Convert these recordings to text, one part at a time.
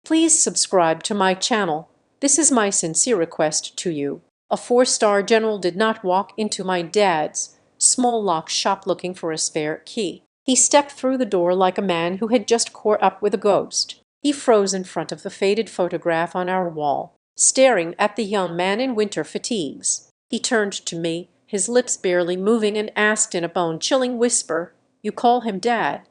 Please subscribe to my channel. This is my sincere request to you. A four-star general did not walk into my dad's small lock shop looking for a spare key. He stepped through the door like a man who had just caught up with a ghost. He froze in front of the faded photograph on our wall, staring at the young man in winter fatigues. He turned to me, his lips barely moving, and asked in a bone-chilling whisper, "You call him Dad?"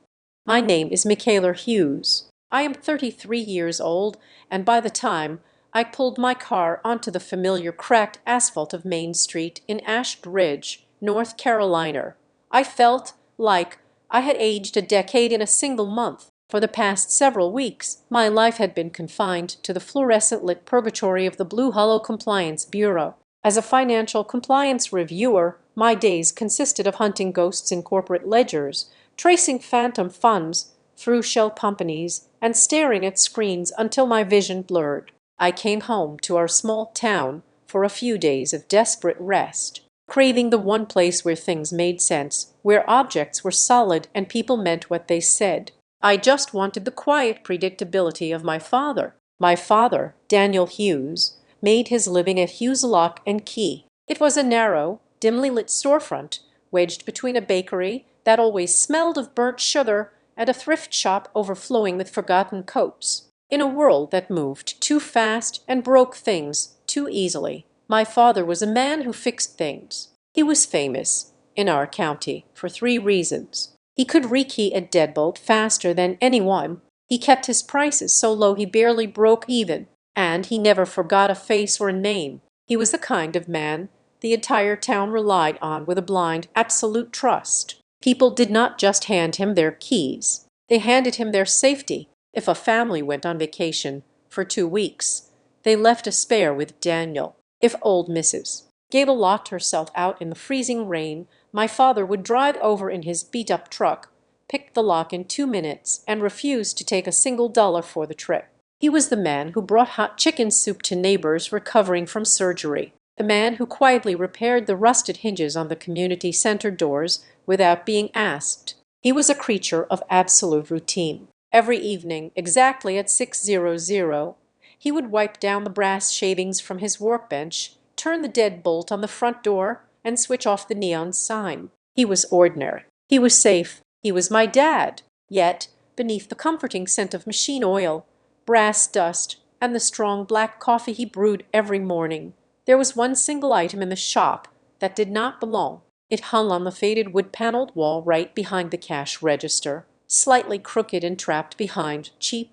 "My name is Michaela Hughes. I am 33 years old, and by the time I pulled my car onto the familiar cracked asphalt of Main Street in Ashland Ridge, North Carolina, I felt like I had aged a decade in a single month. For the past several weeks, my life had been confined to the fluorescent-lit purgatory of the Blue Hollow Compliance Bureau. As a financial compliance reviewer, my days consisted of hunting ghosts in corporate ledgers, tracing phantom funds through shell companies, and staring at screens until my vision blurred. I came home to our small town for a few days of desperate rest, craving the one place where things made sense, where objects were solid and people meant what they said. I just wanted the quiet predictability of my father. My father, Daniel Hughes, made his living at Hughes Lock and Key. It was a narrow, dimly lit storefront wedged between a bakery that always smelled of burnt sugar and a thrift shop overflowing with forgotten coats. In a world that moved too fast and broke things too easily, my father was a man who fixed things. He was famous in our county for three reasons. He could rekey a deadbolt faster than anyone. He kept his prices so low he barely broke even. And he never forgot a face or a name. He was the kind of man the entire town relied on with a blind, absolute trust. People did not just hand him their keys. They handed him their safety. If a family went on vacation for 2 weeks, they left a spare with Daniel. If old Mrs. Gable locked herself out in the freezing rain, my father would drive over in his beat-up truck, pick the lock in 2 minutes, and refuse to take a single dollar for the trip. He was the man who brought hot chicken soup to neighbors recovering from surgery, the man who quietly repaired the rusted hinges on the community center doors without being asked. He was a creature of absolute routine. Every evening, exactly at 6:00, he would wipe down the brass shavings from his workbench, turn the deadbolt on the front door, and switch off the neon sign. He was ordinary. He was safe. He was my dad. Yet, beneath the comforting scent of machine oil, brass dust, and the strong black coffee he brewed every morning, there was one single item in the shop that did not belong. It hung on the faded wood-paneled wall right behind the cash register, slightly crooked and trapped behind cheap,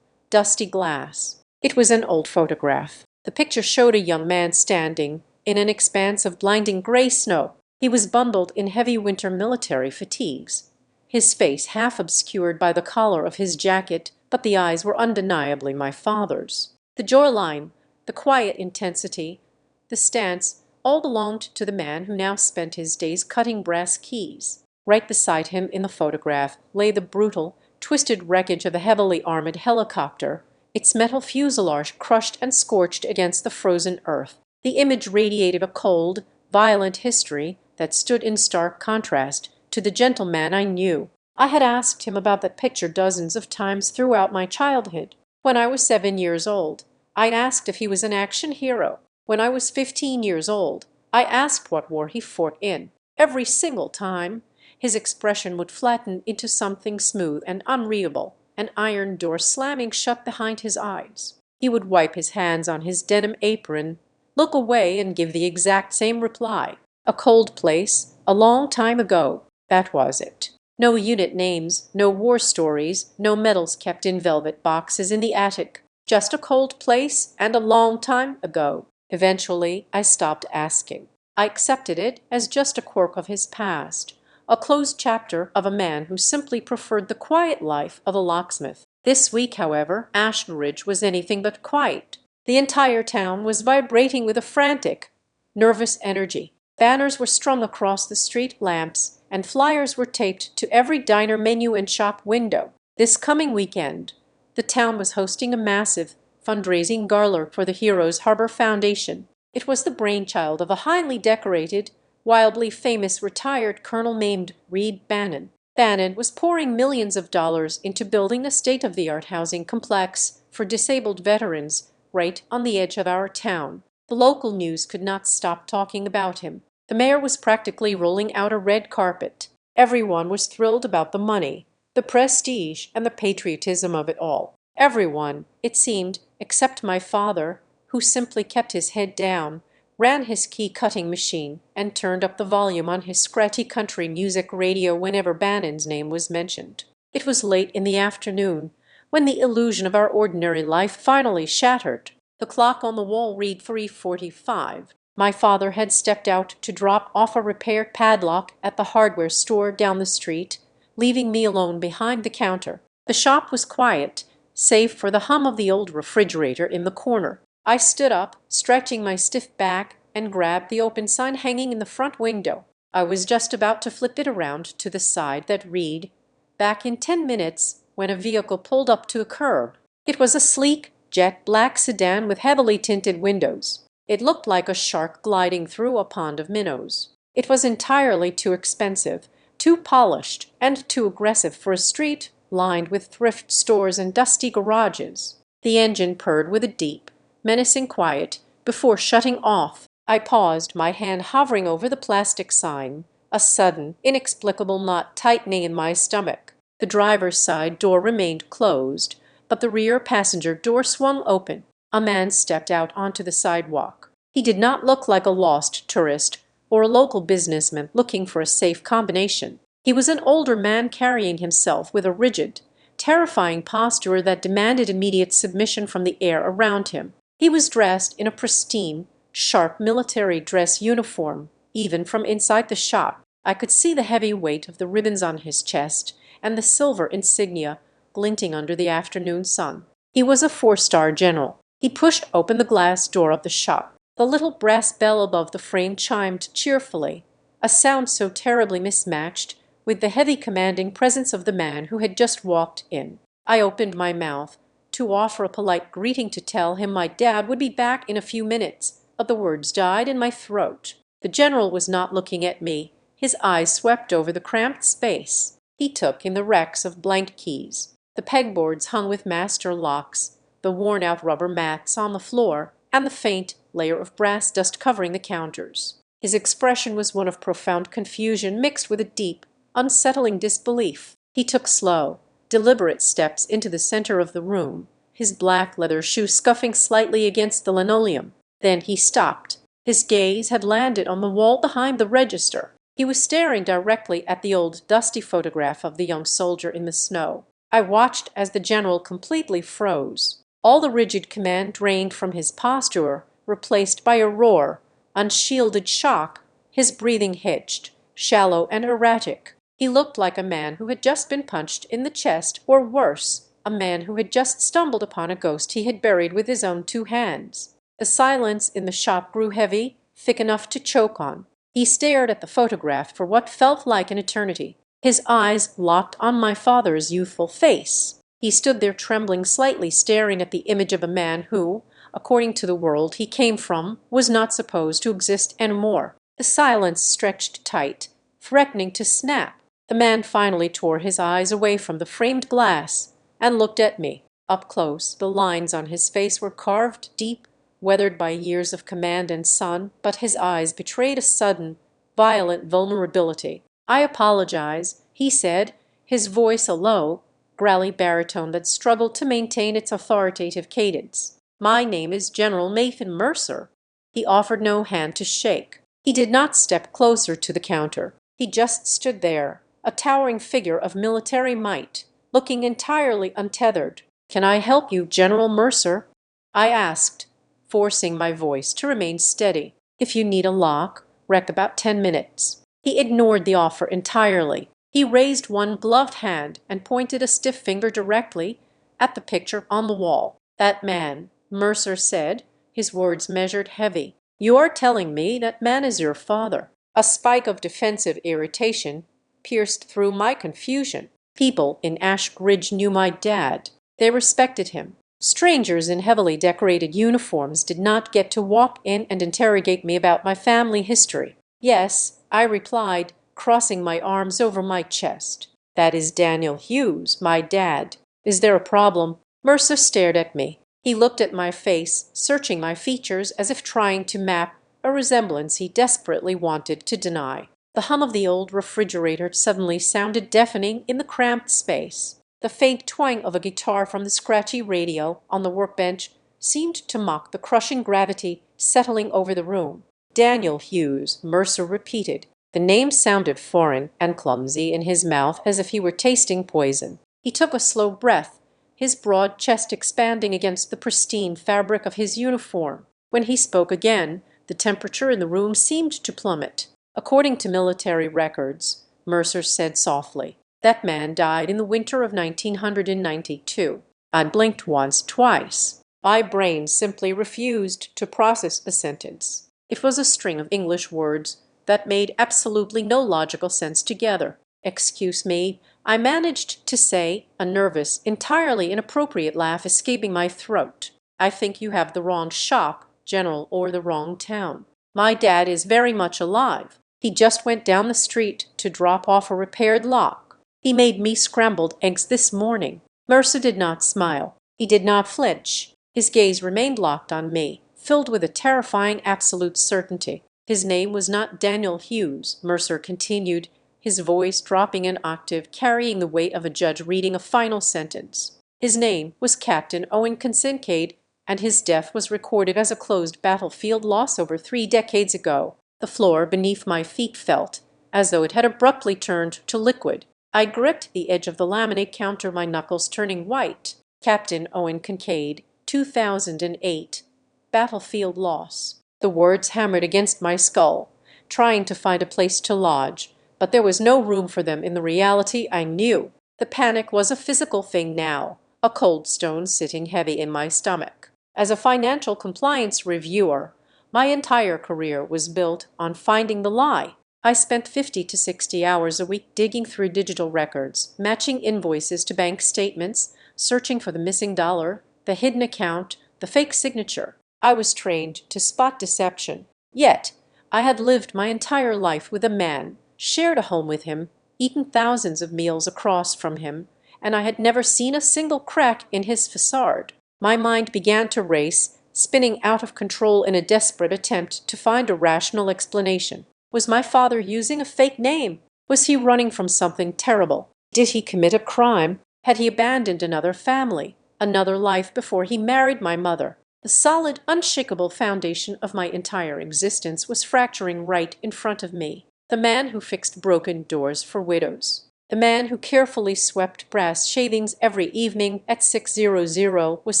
dusty glass. It was an old photograph. The picture showed a young man standing in an expanse of blinding gray snow. He was bundled in heavy winter military fatigues, his face half obscured by the collar of his jacket, but the eyes were undeniably my father's. The jawline, the quiet intensity, the stance, all belonged to the man who now spent his days cutting brass keys. Right beside him in the photograph lay the brutal, twisted wreckage of a heavily armored helicopter, its metal fuselage crushed and scorched against the frozen earth. The image radiated a cold, violent history that stood in stark contrast to the gentleman I knew. I had asked him about that picture dozens of times throughout my childhood. When I was 7 years old, I asked if he was an action hero. When I was 15 years old, I asked what war he fought in. Every single time, his expression would flatten into something smooth and unreadable, an iron door slamming shut behind his eyes. He would wipe his hands on his denim apron, look away, and give the exact same reply. A cold place, a long time ago. That was it. No unit names, no war stories, no medals kept in velvet boxes in the attic. Just a cold place and a long time ago. Eventually, I stopped asking. I accepted it as just a quirk of his past, a closed chapter of a man who simply preferred the quiet life of a locksmith. This week, however, Ashland Ridge was anything but quiet. The entire town was vibrating with a frantic, nervous energy. Banners were strung across the street lamps, and flyers were taped to every diner menu and shop window. This coming weekend, the town was hosting a massive fundraising gala for the Heroes Harbor Foundation. It was the brainchild of a highly decorated, wildly famous retired colonel named Reed Bannon. Bannon was pouring millions of dollars into building a state-of-the-art housing complex for disabled veterans right on the edge of our town. The local news could not stop talking about him. The mayor was practically rolling out a red carpet. Everyone was thrilled about the money, the prestige, and the patriotism of it all. Everyone, it seemed, except my father, who simply kept his head down, ran his key-cutting machine, and turned up the volume on his scratchy country music radio whenever Bannon's name was mentioned. It was late in the afternoon, when the illusion of our ordinary life finally shattered. The clock on the wall read 3:45. My father had stepped out to drop off a repaired padlock at the hardware store down the street, leaving me alone behind the counter. The shop was quiet, save for the hum of the old refrigerator in the corner. I stood up, stretching my stiff back, and grabbed the open sign hanging in the front window. I was just about to flip it around to the side that read, "Back in 10 minutes," when a vehicle pulled up to a curb. It was a sleek, jet-black sedan with heavily tinted windows. It looked like a shark gliding through a pond of minnows. It was entirely too expensive, too polished, and too aggressive for a street lined with thrift stores and dusty garages. The engine purred with a deep, menacing quiet before shutting off. I paused, my hand hovering over the plastic sign, a sudden, inexplicable knot tightening in my stomach. The driver's side door remained closed, but the rear passenger door swung open. A man stepped out onto the sidewalk. He did not look like a lost tourist or a local businessman looking for a safe combination. He was an older man carrying himself with a rigid, terrifying posture that demanded immediate submission from the air around him. He was dressed in a pristine, sharp military dress uniform, even from inside the shop. I could see the heavy weight of the ribbons on his chest and the silver insignia glinting under the afternoon sun. He was a four-star general. He pushed open the glass door of the shop. The little brass bell above the frame chimed cheerfully, a sound so terribly mismatched with the heavy commanding presence of the man who had just walked in. I opened my mouth to offer a polite greeting to tell him my dad would be back in a few minutes, but the words died in my throat. The general was not looking at me. His eyes swept over the cramped space. He took in the racks of blank keys, the pegboards hung with master locks, the worn-out rubber mats on the floor, and the faint layer of brass dust covering the counters. His expression was one of profound confusion mixed with a deep, unsettling disbelief. He took slow, deliberate steps into the center of the room, his black leather shoe scuffing slightly against the linoleum. Then he stopped. His gaze had landed on the wall behind the register. He was staring directly at the old dusty photograph of the young soldier in the snow. I watched as the general completely froze. All the rigid command drained from his posture, replaced by a roar, unshielded shock. His breathing hitched, shallow and erratic. He looked like a man who had just been punched in the chest, or worse, a man who had just stumbled upon a ghost he had buried with his own two hands. The silence in the shop grew heavy, thick enough to choke on. He stared at the photograph for what felt like an eternity, his eyes locked on my father's youthful face. He stood there trembling slightly, staring at the image of a man who, according to the world he came from, was not supposed to exist anymore. The silence stretched tight, threatening to snap. The man finally tore his eyes away from the framed glass and looked at me. Up close, the lines on his face were carved deep, weathered by years of command and sun, but his eyes betrayed a sudden, violent vulnerability. "I apologize," he said, his voice a low, growly baritone that struggled to maintain its authoritative cadence. "My name is General Nathan Mercer." He offered no hand to shake. He did not step closer to the counter. He just stood there, a towering figure of military might, looking entirely untethered. "Can I help you, General Mercer?" I asked, forcing my voice to remain steady. "If you need a lock, rec about 10 minutes." He ignored the offer entirely. He raised one gloved hand and pointed a stiff finger directly at the picture on the wall. "That man," Mercer said, his words measured, heavy. "You are telling me that man is your father." A spike of defensive irritation pierced through my confusion. People in Ash Ridge knew my dad. They respected him. Strangers in heavily decorated uniforms did not get to walk in and interrogate me about my family history. "Yes," I replied, crossing my arms over my chest. "That is Daniel Hughes, my dad. Is there a problem?" Mercer stared at me. He looked at my face, searching my features as if trying to map a resemblance he desperately wanted to deny. The hum of the old refrigerator suddenly sounded deafening in the cramped space. The faint twang of a guitar from the scratchy radio on the workbench seemed to mock the crushing gravity settling over the room. "Daniel Hughes," Mercer repeated. The name sounded foreign and clumsy in his mouth, as if he were tasting poison. He took a slow breath, his broad chest expanding against the pristine fabric of his uniform. When he spoke again, the temperature in the room seemed to plummet. "According to military records," Mercer said softly, "that man died in the winter of 1992. I blinked once, twice. My brain simply refused to process the sentence. It was a string of English words that made absolutely no logical sense together. "Excuse me," I managed to say, a nervous, entirely inappropriate laugh escaping my throat. "I think you have the wrong shop, General, or the wrong town. My dad is very much alive. He just went down the street to drop off a repaired lock. He made me scrambled eggs this morning." Mercer did not smile. He did not flinch. His gaze remained locked on me, filled with a terrifying absolute certainty. "His name was not Daniel Hughes," Mercer continued, his voice dropping an octave, carrying the weight of a judge reading a final sentence. "His name was Captain Owen Kincaid, and his death was recorded as a closed battlefield loss over 3 decades ago." The floor beneath my feet felt as though it had abruptly turned to liquid. I gripped the edge of the laminate counter, my knuckles turning white. "Captain Owen Kincaid, 2008. Battlefield loss." The words hammered against my skull, trying to find a place to lodge, but there was no room for them in the reality I knew. The panic was a physical thing now, a cold stone sitting heavy in my stomach. As a financial compliance reviewer, my entire career was built on finding the lie. I spent 50 to 60 hours a week digging through digital records, matching invoices to bank statements, searching for the missing dollar, the hidden account, the fake signature. I was trained to spot deception. Yet I had lived my entire life with a man, shared a home with him, eaten thousands of meals across from him, and I had never seen a single crack in his facade. My mind began to race, spinning out of control in a desperate attempt to find a rational explanation. Was my father using a fake name? Was he running from something terrible? Did he commit a crime? Had he abandoned another family, another life before he married my mother? The solid, unshakable foundation of my entire existence was fracturing right in front of me. The man who fixed broken doors for widows. The man who carefully swept brass shavings every evening at 600 was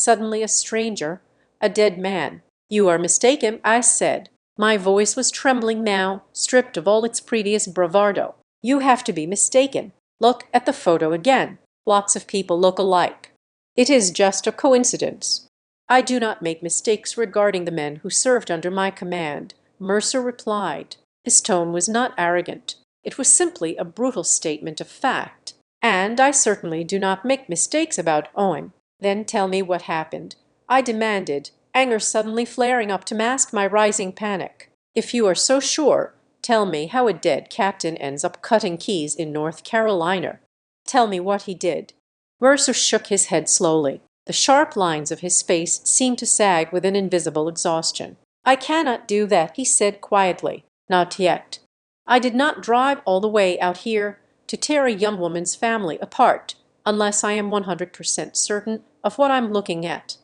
suddenly a stranger, a dead man. "You are mistaken," I said. My voice was trembling now, stripped of all its previous bravado. "You have to be mistaken. Look at the photo again. Lots of people look alike. It is just a coincidence." "I do not make mistakes regarding the men who served under my command," Mercer replied. His tone was not arrogant. It was simply a brutal statement of fact. "And I certainly do not make mistakes about Owen." "Then tell me what happened," I demanded, anger suddenly flaring up to mask my rising panic. "If you are so sure, tell me how a dead captain ends up cutting keys in North Carolina. Tell me what he did." Mercer shook his head slowly. The sharp lines of his face seemed to sag with an invisible exhaustion. "I cannot do that," he said quietly. "Not yet. I did not drive all the way out here to tear a young woman's family apart unless I am 100% certain of what I'm looking at."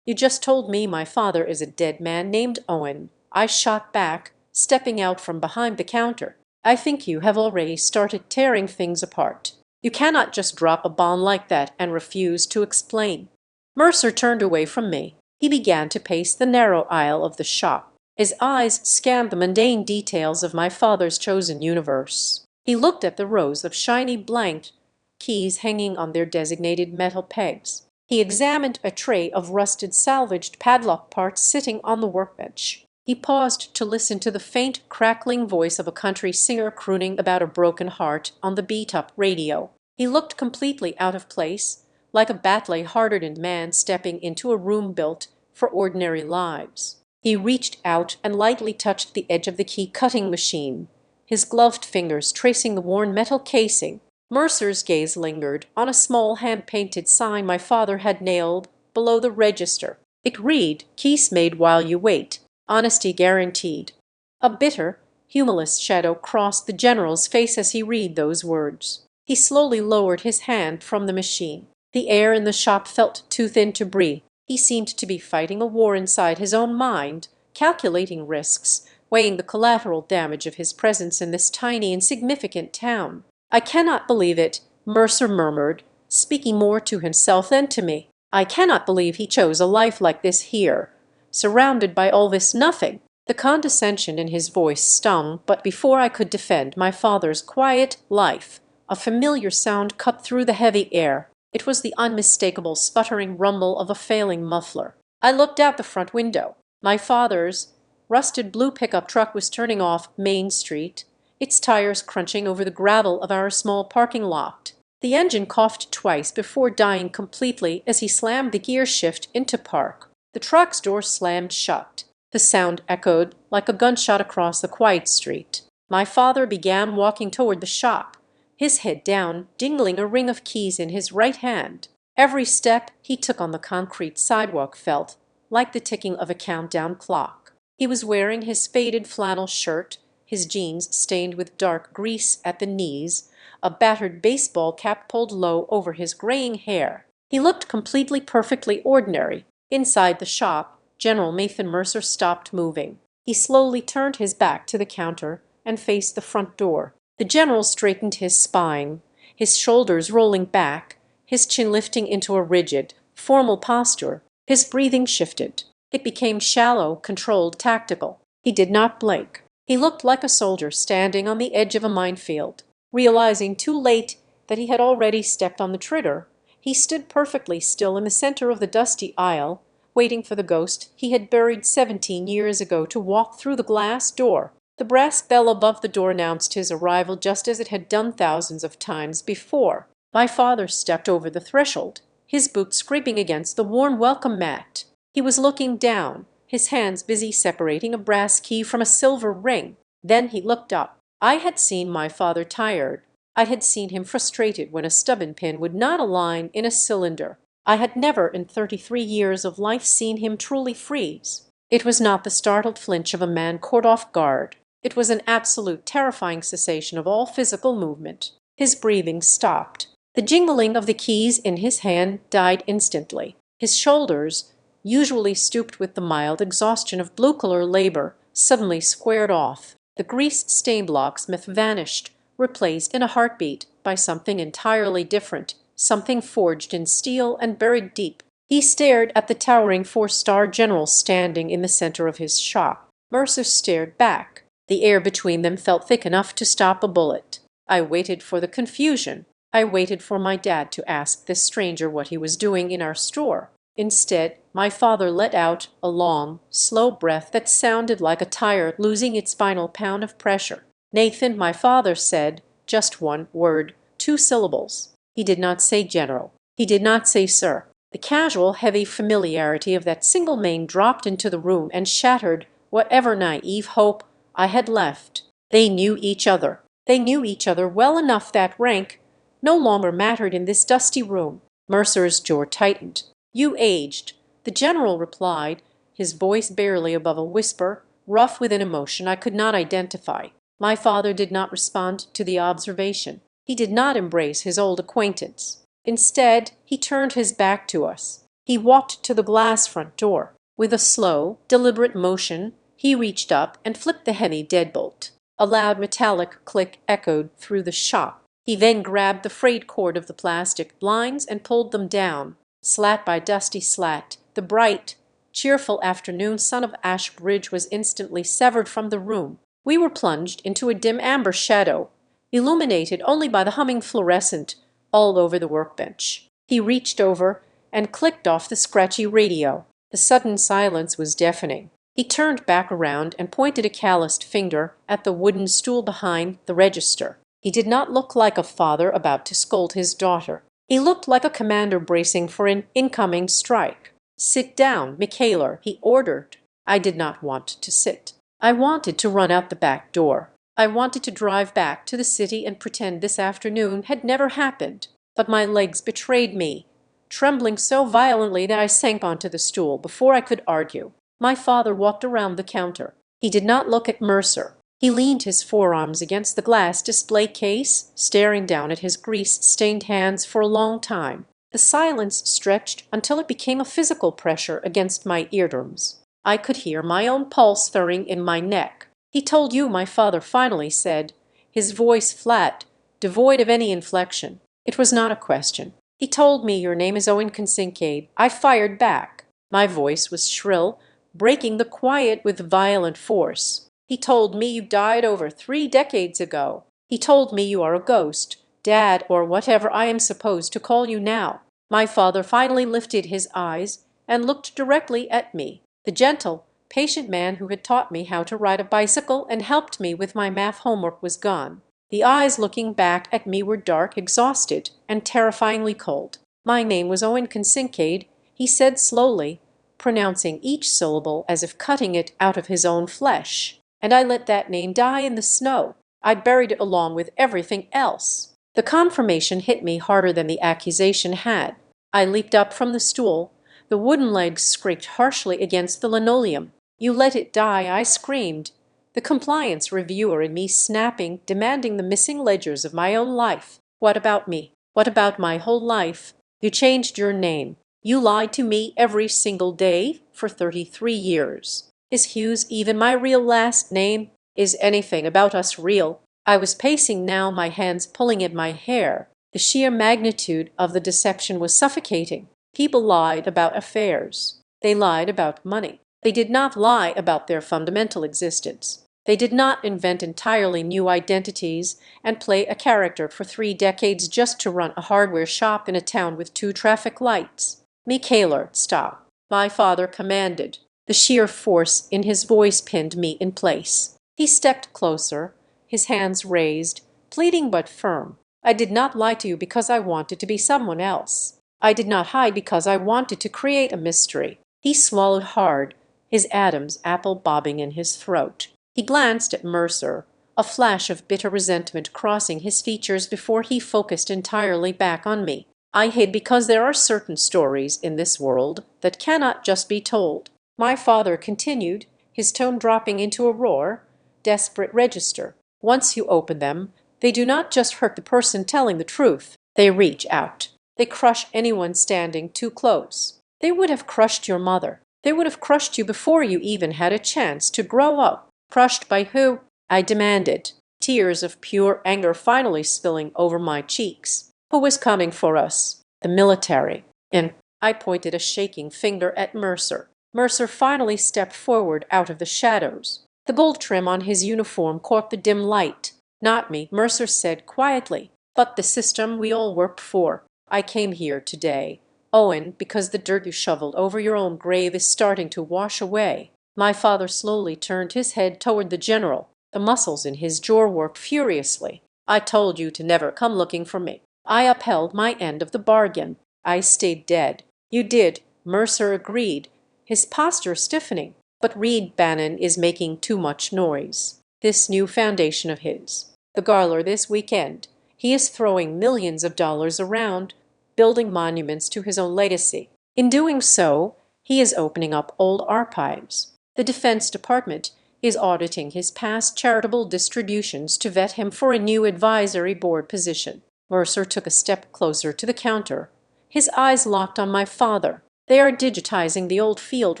"You just told me my father is a dead man named Owen," I shot back, stepping out from behind the counter. "I think you have already started tearing things apart. You cannot just drop a bomb like that and refuse to explain." Mercer turned away from me. He began to pace the narrow aisle of the shop. His eyes scanned the mundane details of my father's chosen universe. He looked at the rows of shiny blank keys hanging on their designated metal pegs. He examined a tray of rusted salvaged padlock parts sitting on the workbench. He paused to listen to the faint, crackling voice of a country singer crooning about a broken heart on the beat-up radio. He looked completely out of place, like a badly hardened man stepping into a room built for ordinary lives. He reached out and lightly touched the edge of the key-cutting machine, his gloved fingers tracing the worn metal casing. Mercer's gaze lingered on a small hand-painted sign my father had nailed below the register. It read, "Keys made while you wait. Honesty guaranteed." A bitter, humorless shadow crossed the general's face as he read those words. He slowly lowered his hand from the machine. The air in the shop felt too thin to breathe. He seemed to be fighting a war inside his own mind, calculating risks, weighing the collateral damage of his presence in this tiny, insignificant town. "I cannot believe it," Mercer murmured, speaking more to himself than to me. "I cannot believe he chose a life like this here, surrounded by all this nothing." The condescension in his voice stung, but before I could defend my father's quiet life, a familiar sound cut through the heavy air. It was the unmistakable sputtering rumble of a failing muffler. I looked out the front window. My father's rusted blue pickup truck was turning off Main Street, its tires crunching over the gravel of our small parking lot. The engine coughed twice before dying completely as he slammed the gear shift into park. The truck's door slammed shut. The sound echoed like a gunshot across the quiet street. My father began walking toward the shop, his head down, dingling a ring of keys in his right hand. Every step he took on the concrete sidewalk felt like the ticking of a countdown clock. He was wearing his faded flannel shirt, his jeans stained with dark grease at the knees, a battered baseball cap pulled low over his graying hair. He looked completely perfectly ordinary. Inside the shop, General Nathan Mercer stopped moving. He slowly turned his back to the counter and faced the front door. The general straightened his spine, his shoulders rolling back, his chin lifting into a rigid, formal posture. His breathing shifted. It became shallow, controlled, tactical. He did not blink. He looked like a soldier standing on the edge of a minefield. Realizing too late that he had already stepped on the trigger, he stood perfectly still in the center of the dusty aisle, waiting for the ghost he had buried 17 years ago to walk through the glass door. The brass bell above the door announced his arrival just as it had done thousands of times before. My father stepped over the threshold, his boots scraping against the worn welcome mat. He was looking down, his hands busy separating a brass key from a silver ring. Then he looked up. I had seen my father tired. I had seen him frustrated when a stubborn pin would not align in a cylinder. I had never in 33 years of life seen him truly freeze. It was not the startled flinch of a man caught off guard. It was an absolute, terrifying cessation of all physical movement. His breathing stopped. The jingling of the keys in his hand died instantly. His shoulders, usually stooped with the mild exhaustion of blue-collar labor, suddenly squared off. The grease-stained locksmith vanished, replaced in a heartbeat by something entirely different, something forged in steel and buried deep. He stared at the towering four-star general standing in the center of his shop. Mercer stared back. The air between them felt thick enough to stop a bullet. I waited for the confusion. I waited for my dad to ask this stranger what he was doing in our store. Instead, my father let out a long, slow breath that sounded like a tire losing its final pound of pressure. "Nathan," my father said, just one word, 2 syllables. He did not say general. He did not say sir. The casual, heavy familiarity of that single name dropped into the room and shattered whatever naive hope I had left. They knew each other. They knew each other well enough that rank no longer mattered in this dusty room. Mercer's jaw tightened. "You aged," the general replied, his voice barely above a whisper, rough with an emotion I could not identify. My father did not respond to the observation. He did not embrace his old acquaintance. Instead, he turned his back to us. He walked to the glass front door. With a slow, deliberate motion, he reached up and flipped the heavy deadbolt. A loud metallic click echoed through the shop. He then grabbed the frayed cord of the plastic blinds and pulled them down. Slat by dusty slat, the bright, cheerful afternoon sun of Ashbridge was instantly severed from the room. We were plunged into a dim amber shadow, illuminated only by the humming fluorescent all over the workbench. He reached over and clicked off the scratchy radio. The sudden silence was deafening. He turned back around and pointed a calloused finger at the wooden stool behind the register. He did not look like a father about to scold his daughter. He looked like a commander bracing for an incoming strike. "Sit down, Michaeler," he ordered. I did not want to sit. I wanted to run out the back door. I wanted to drive back to the city and pretend this afternoon had never happened, but my legs betrayed me, trembling so violently that I sank onto the stool before I could argue. My father walked around the counter. He did not look at Mercer. He leaned his forearms against the glass display case, staring down at his grease-stained hands for a long time. The silence stretched until it became a physical pressure against my eardrums. I could hear my own pulse thurring in my neck. "He told you," my father finally said, his voice flat, devoid of any inflection. It was not a question. "He told me your name is Owen Kincaid." I fired back. My voice was shrill, breaking the quiet with violent force. "He told me you died over 3 decades ago. He told me you are a ghost, Dad, or whatever I am supposed to call you now." My father finally lifted his eyes and looked directly at me. The gentle, patient man who had taught me how to ride a bicycle and helped me with my math homework was gone. The eyes looking back at me were dark, exhausted, and terrifyingly cold. "My name was Owen Kincaid," he said slowly, pronouncing each syllable as if cutting it out of his own flesh. "And I let that name die in the snow. I buried it along with everything else." The confirmation hit me harder than the accusation had. I leaped up from the stool. The wooden legs scraped harshly against the linoleum. "You let it die!" I screamed, the compliance reviewer in me snapping, demanding the missing ledgers of my own life. "What about me? What about my whole life? You changed your name. You lied to me every single day for 33 years. Is Hughes even my real last name? Is anything about us real?" I was pacing now, my hands pulling at my hair. The sheer magnitude of the deception was suffocating. People lied about affairs. They lied about money. They did not lie about their fundamental existence. They did not invent entirely new identities and play a character for 3 decades just to run a hardware shop in a town with 2 traffic lights. "Michaela, stop," my father commanded. The sheer force in his voice pinned me in place. He stepped closer, his hands raised, pleading but firm. "I did not lie to you because I wanted to be someone else. I did not hide because I wanted to create a mystery." He swallowed hard, his Adam's apple bobbing in his throat. He glanced at Mercer, a flash of bitter resentment crossing his features before he focused entirely back on me. "I hid because there are certain stories in this world that cannot just be told," my father continued, his tone dropping into a roar, desperate register. "Once you open them, they do not just hurt the person telling the truth. They reach out. They crush anyone standing too close. They would have crushed your mother. They would have crushed you before you even had a chance to grow up." "Crushed by who?" I demanded, tears of pure anger finally spilling over my cheeks. "Who was coming for us?" "The military." And I pointed a shaking finger at Mercer. Mercer finally stepped forward out of the shadows. The gold trim on his uniform caught the dim light. "Not me," Mercer said quietly, "but the system we all work for. I came here today, Owen, because the dirt you shoveled over your own grave is starting to wash away." My father slowly turned his head toward the general. The muscles in his jaw worked furiously. "I told you to never come looking for me." I upheld my end of the bargain. "I stayed dead." "You did," Mercer agreed, his posture stiffening. "But Reed Bannon is making too much noise. This new foundation of his, the Garler this weekend, he is throwing millions of dollars around, building monuments to his own legacy. In doing so, he is opening up old archives. The Defense Department is auditing his past charitable distributions to vet him for a new advisory board position." Mercer took a step closer to the counter, his eyes locked on my father. "They are digitizing the old field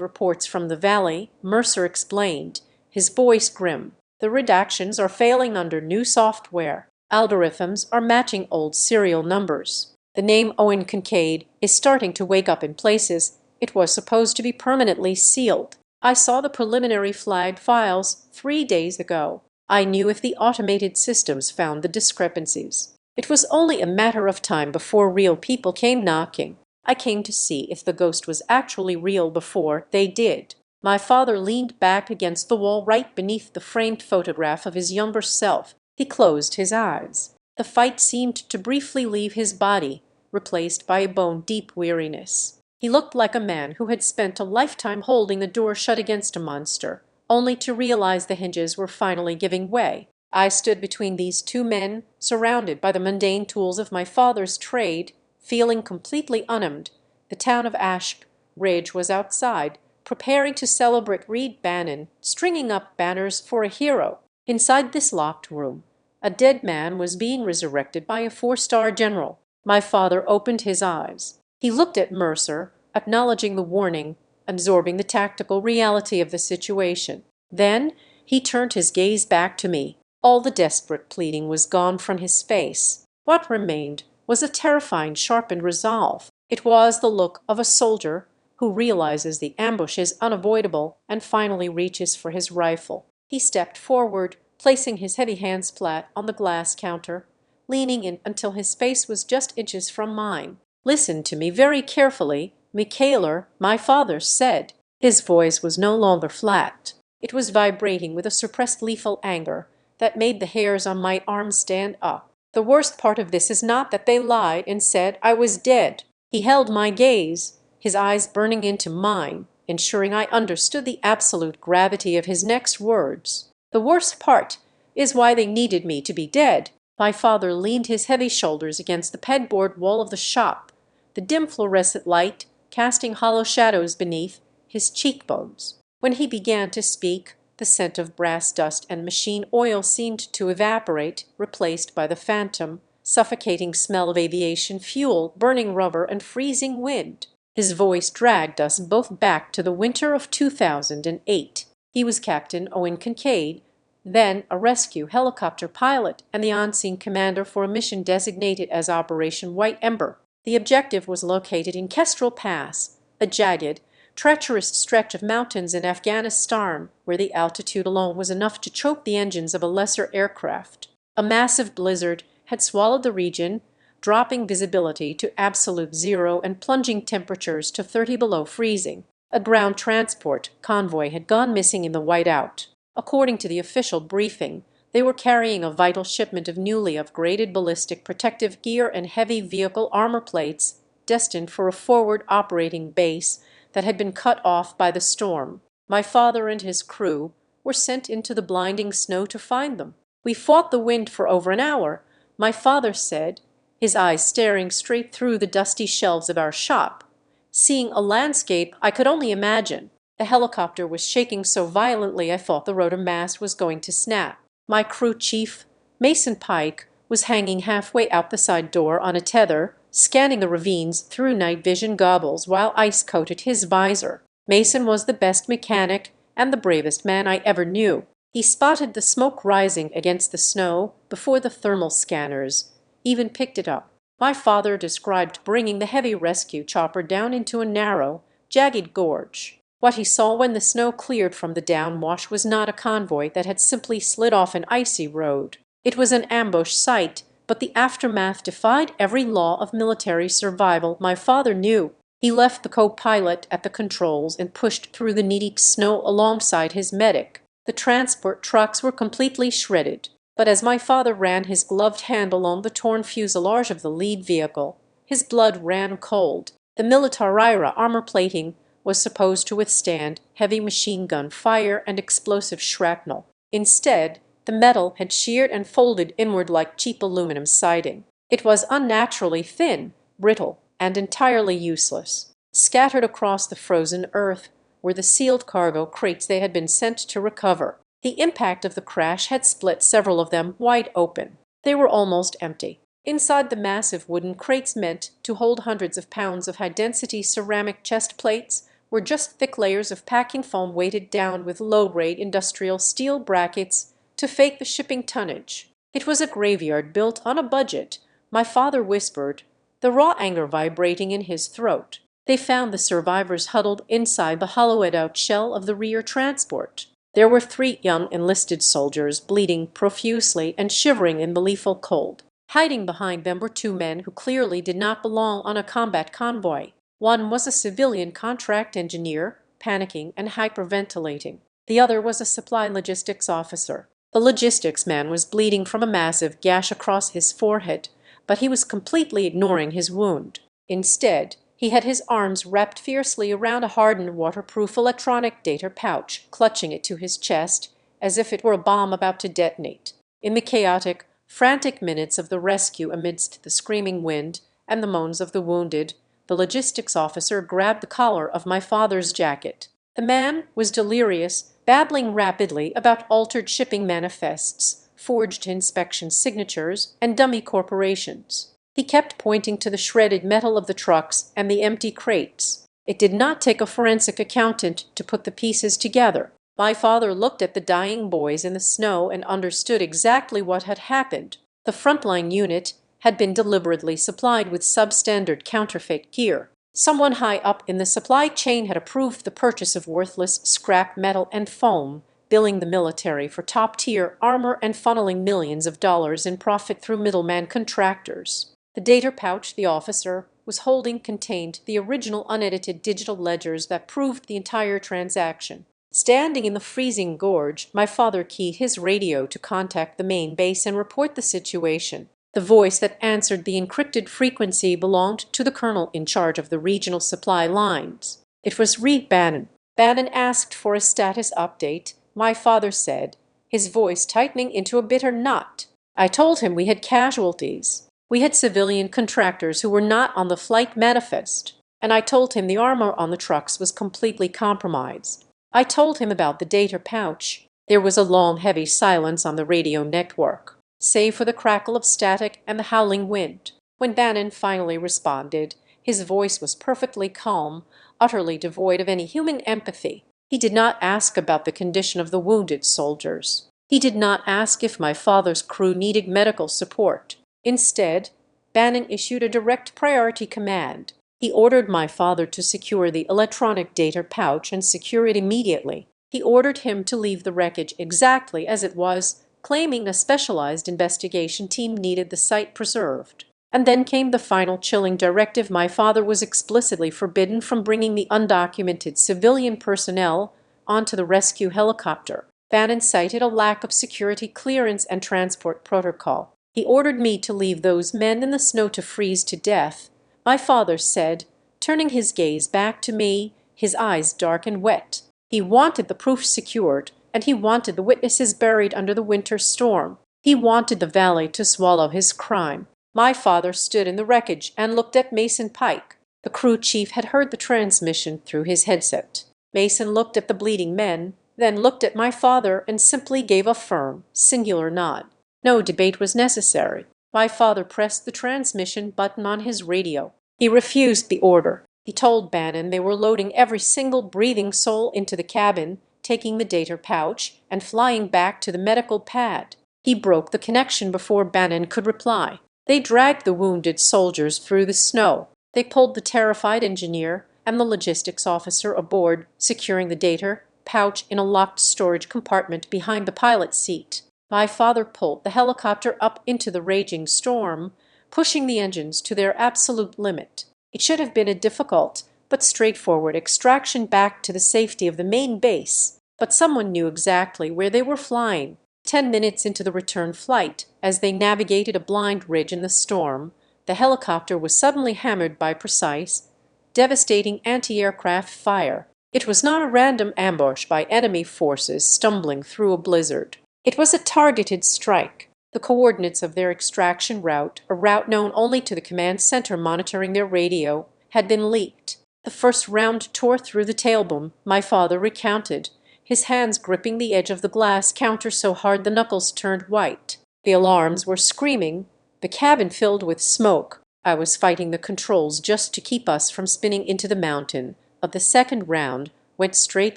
reports from the valley," Mercer explained, his voice grim. "The redactions are failing under new software. Algorithms are matching old serial numbers. The name Owen Kincaid is starting to wake up in places it was supposed to be permanently sealed. I saw the preliminary flagged files 3 days ago. I knew if the automated systems found the discrepancies. It was only a matter of time before real people came knocking. I came to see if the ghost was actually real before they did." My father leaned back against the wall right beneath the framed photograph of his younger self. He closed his eyes. The fight seemed to briefly leave his body, replaced by a bone-deep weariness. He looked like a man who had spent a lifetime holding the door shut against a monster, only to realize the hinges were finally giving way. I stood between these two men, surrounded by the mundane tools of my father's trade, feeling completely unarmed. The town of Ash Ridge was outside, preparing to celebrate Reed Bannon, stringing up banners for a hero. Inside this locked room, a dead man was being resurrected by a four-star general. My father opened his eyes. He looked at Mercer, acknowledging the warning, absorbing the tactical reality of the situation. Then he turned his gaze back to me. All the desperate pleading was gone from his face. What remained was a terrifying, sharpened resolve. It was the look of a soldier who realizes the ambush is unavoidable and finally reaches for his rifle. He stepped forward, placing his heavy hands flat on the glass counter, leaning in until his face was just inches from mine. "Listen to me very carefully, Michaeler," my father said. His voice was no longer flat. It was vibrating with a suppressed lethal anger that made the hairs on my arms stand up. "The worst part of this is not that they lied and said I was dead." He held my gaze, his eyes burning into mine, ensuring I understood the absolute gravity of his next words. "The worst part is why they needed me to be dead." My father leaned his heavy shoulders against the pegboard wall of the shop, the dim fluorescent light casting hollow shadows beneath his cheekbones. When he began to speak, the scent of brass dust and machine oil seemed to evaporate, replaced by the phantom, suffocating smell of aviation fuel, burning rubber, and freezing wind. His voice dragged us both back to the winter of 2008. He was Captain Owen Kincaid, then a rescue helicopter pilot and the on-scene commander for a mission designated as Operation White Ember. The objective was located in Kestrel Pass, a jagged, treacherous stretch of mountains in Afghanistan where the altitude alone was enough to choke the engines of a lesser aircraft. A massive blizzard had swallowed the region, dropping visibility to absolute zero and plunging temperatures to 30 below freezing. A ground transport convoy had gone missing in the whiteout. According to the official briefing, they were carrying a vital shipment of newly upgraded ballistic protective gear and heavy vehicle armor plates destined for a forward operating base that had been cut off by the storm. My father and his crew were sent into the blinding snow to find them. "We fought the wind for over an hour," my father said, his eyes staring straight through the dusty shelves of our shop, seeing a landscape I could only imagine. The helicopter was shaking so violently I thought the rotor mast was going to snap. My crew chief, Mason Pike, was hanging halfway out the side door on a tether, scanning the ravines through night vision goggles while ice coated his visor. Mason was the best mechanic and the bravest man I ever knew. He spotted the smoke rising against the snow before the thermal scanners even picked it up. My father described bringing the heavy rescue chopper down into a narrow, jagged gorge. What he saw when the snow cleared from the downwash was not a convoy that had simply slid off an icy road. It was an ambush site, but the aftermath defied every law of military survival my father knew. He left the co-pilot at the controls and pushed through the knee-deep snow alongside his medic. The transport trucks were completely shredded, but as my father ran his gloved hand along the torn fuselage of the lead vehicle, his blood ran cold. The Militarira armor plating was supposed to withstand heavy machine gun fire and explosive shrapnel. Instead, the metal had sheared and folded inward like cheap aluminum siding. It was unnaturally thin, brittle, and entirely useless. Scattered across the frozen earth were the sealed cargo crates they had been sent to recover. The impact of the crash had split several of them wide open. They were almost empty. Inside the massive wooden crates meant to hold hundreds of pounds of high-density ceramic chest plates were just thick layers of packing foam weighted down with low-grade industrial steel brackets to fake the shipping tonnage. It was a graveyard built on a budget, my father whispered, the raw anger vibrating in his throat. They found the survivors huddled inside the hollowed-out shell of the rear transport. There were 3 young enlisted soldiers bleeding profusely and shivering in the lethal cold. Hiding behind them were 2 men who clearly did not belong on a combat convoy. One was a civilian contract engineer, panicking and hyperventilating. The other was a supply logistics officer. The logistics man was bleeding from a massive gash across his forehead, but he was completely ignoring his wound. Instead, he had his arms wrapped fiercely around a hardened waterproof electronic data pouch, clutching it to his chest as if it were a bomb about to detonate. In the chaotic, frantic minutes of the rescue amidst the screaming wind and the moans of the wounded, the logistics officer grabbed the collar of my father's jacket. The man was delirious, babbling rapidly about altered shipping manifests, forged inspection signatures, and dummy corporations. He kept pointing to the shredded metal of the trucks and the empty crates. It did not take a forensic accountant to put the pieces together. My father looked at the dying boys in the snow and understood exactly what had happened. The frontline unit had been deliberately supplied with substandard counterfeit gear. Someone high up in the supply chain had approved the purchase of worthless scrap metal and foam, billing the military for top-tier armor and funneling millions of dollars in profit through middleman contractors. The data pouch the officer was holding contained the original unedited digital ledgers that proved the entire transaction. Standing in the freezing gorge, my father keyed his radio to contact the main base and report the situation. The voice that answered the encrypted frequency belonged to the colonel in charge of the regional supply lines. It was Reed Bannon. Bannon asked for a status update, my father said, his voice tightening into a bitter knot. I told him we had casualties. We had civilian contractors who were not on the flight manifest, and I told him the armor on the trucks was completely compromised. I told him about the data pouch. There was a long, heavy silence on the radio network, save for the crackle of static and the howling wind. When Bannon finally responded, his voice was perfectly calm, utterly devoid of any human empathy. He did not ask about the condition of the wounded soldiers. He did not ask if my father's crew needed medical support. Instead, Bannon issued a direct priority command. He ordered my father to secure the electronic data pouch and secure it immediately. He ordered him to leave the wreckage exactly as it was, claiming a specialized investigation team needed the site preserved. And then came the final chilling directive: my father was explicitly forbidden from bringing the undocumented civilian personnel onto the rescue helicopter. Bannon cited a lack of security clearance and transport protocol. He ordered me to leave those men in the snow to freeze to death, my father said, turning his gaze back to me, his eyes dark and wet. He wanted the proof secured, and he wanted the witnesses buried under the winter storm. He wanted the valley to swallow his crime. My father stood in the wreckage and looked at Mason Pike. The crew chief had heard the transmission through his headset. Mason looked at the bleeding men, then looked at my father and simply gave a firm, singular nod. No debate was necessary. My father pressed the transmission button on his radio. He refused the order. He told Bannon they were loading every single breathing soul into the cabin, taking the data pouch, and flying back to the medical pad. He broke the connection before Bannon could reply. They dragged the wounded soldiers through the snow. They pulled the terrified engineer and the logistics officer aboard, securing the data pouch in a locked storage compartment behind the pilot's seat. My father pulled the helicopter up into the raging storm, pushing the engines to their absolute limit. It should have been a difficult but straightforward extraction back to the safety of the main base, but someone knew exactly where they were flying. 10 minutes into the return flight, as they navigated a blind ridge in the storm, the helicopter was suddenly hammered by precise, devastating anti-aircraft fire. It was not a random ambush by enemy forces stumbling through a blizzard. It was a targeted strike. The coordinates of their extraction route, a route known only to the command center monitoring their radio, had been leaked. The first round tore through the tailboom, my father recounted, his hands gripping the edge of the glass counter so hard the knuckles turned white. The alarms were screaming, the cabin filled with smoke. I was fighting the controls just to keep us from spinning into the mountain. But the second round went straight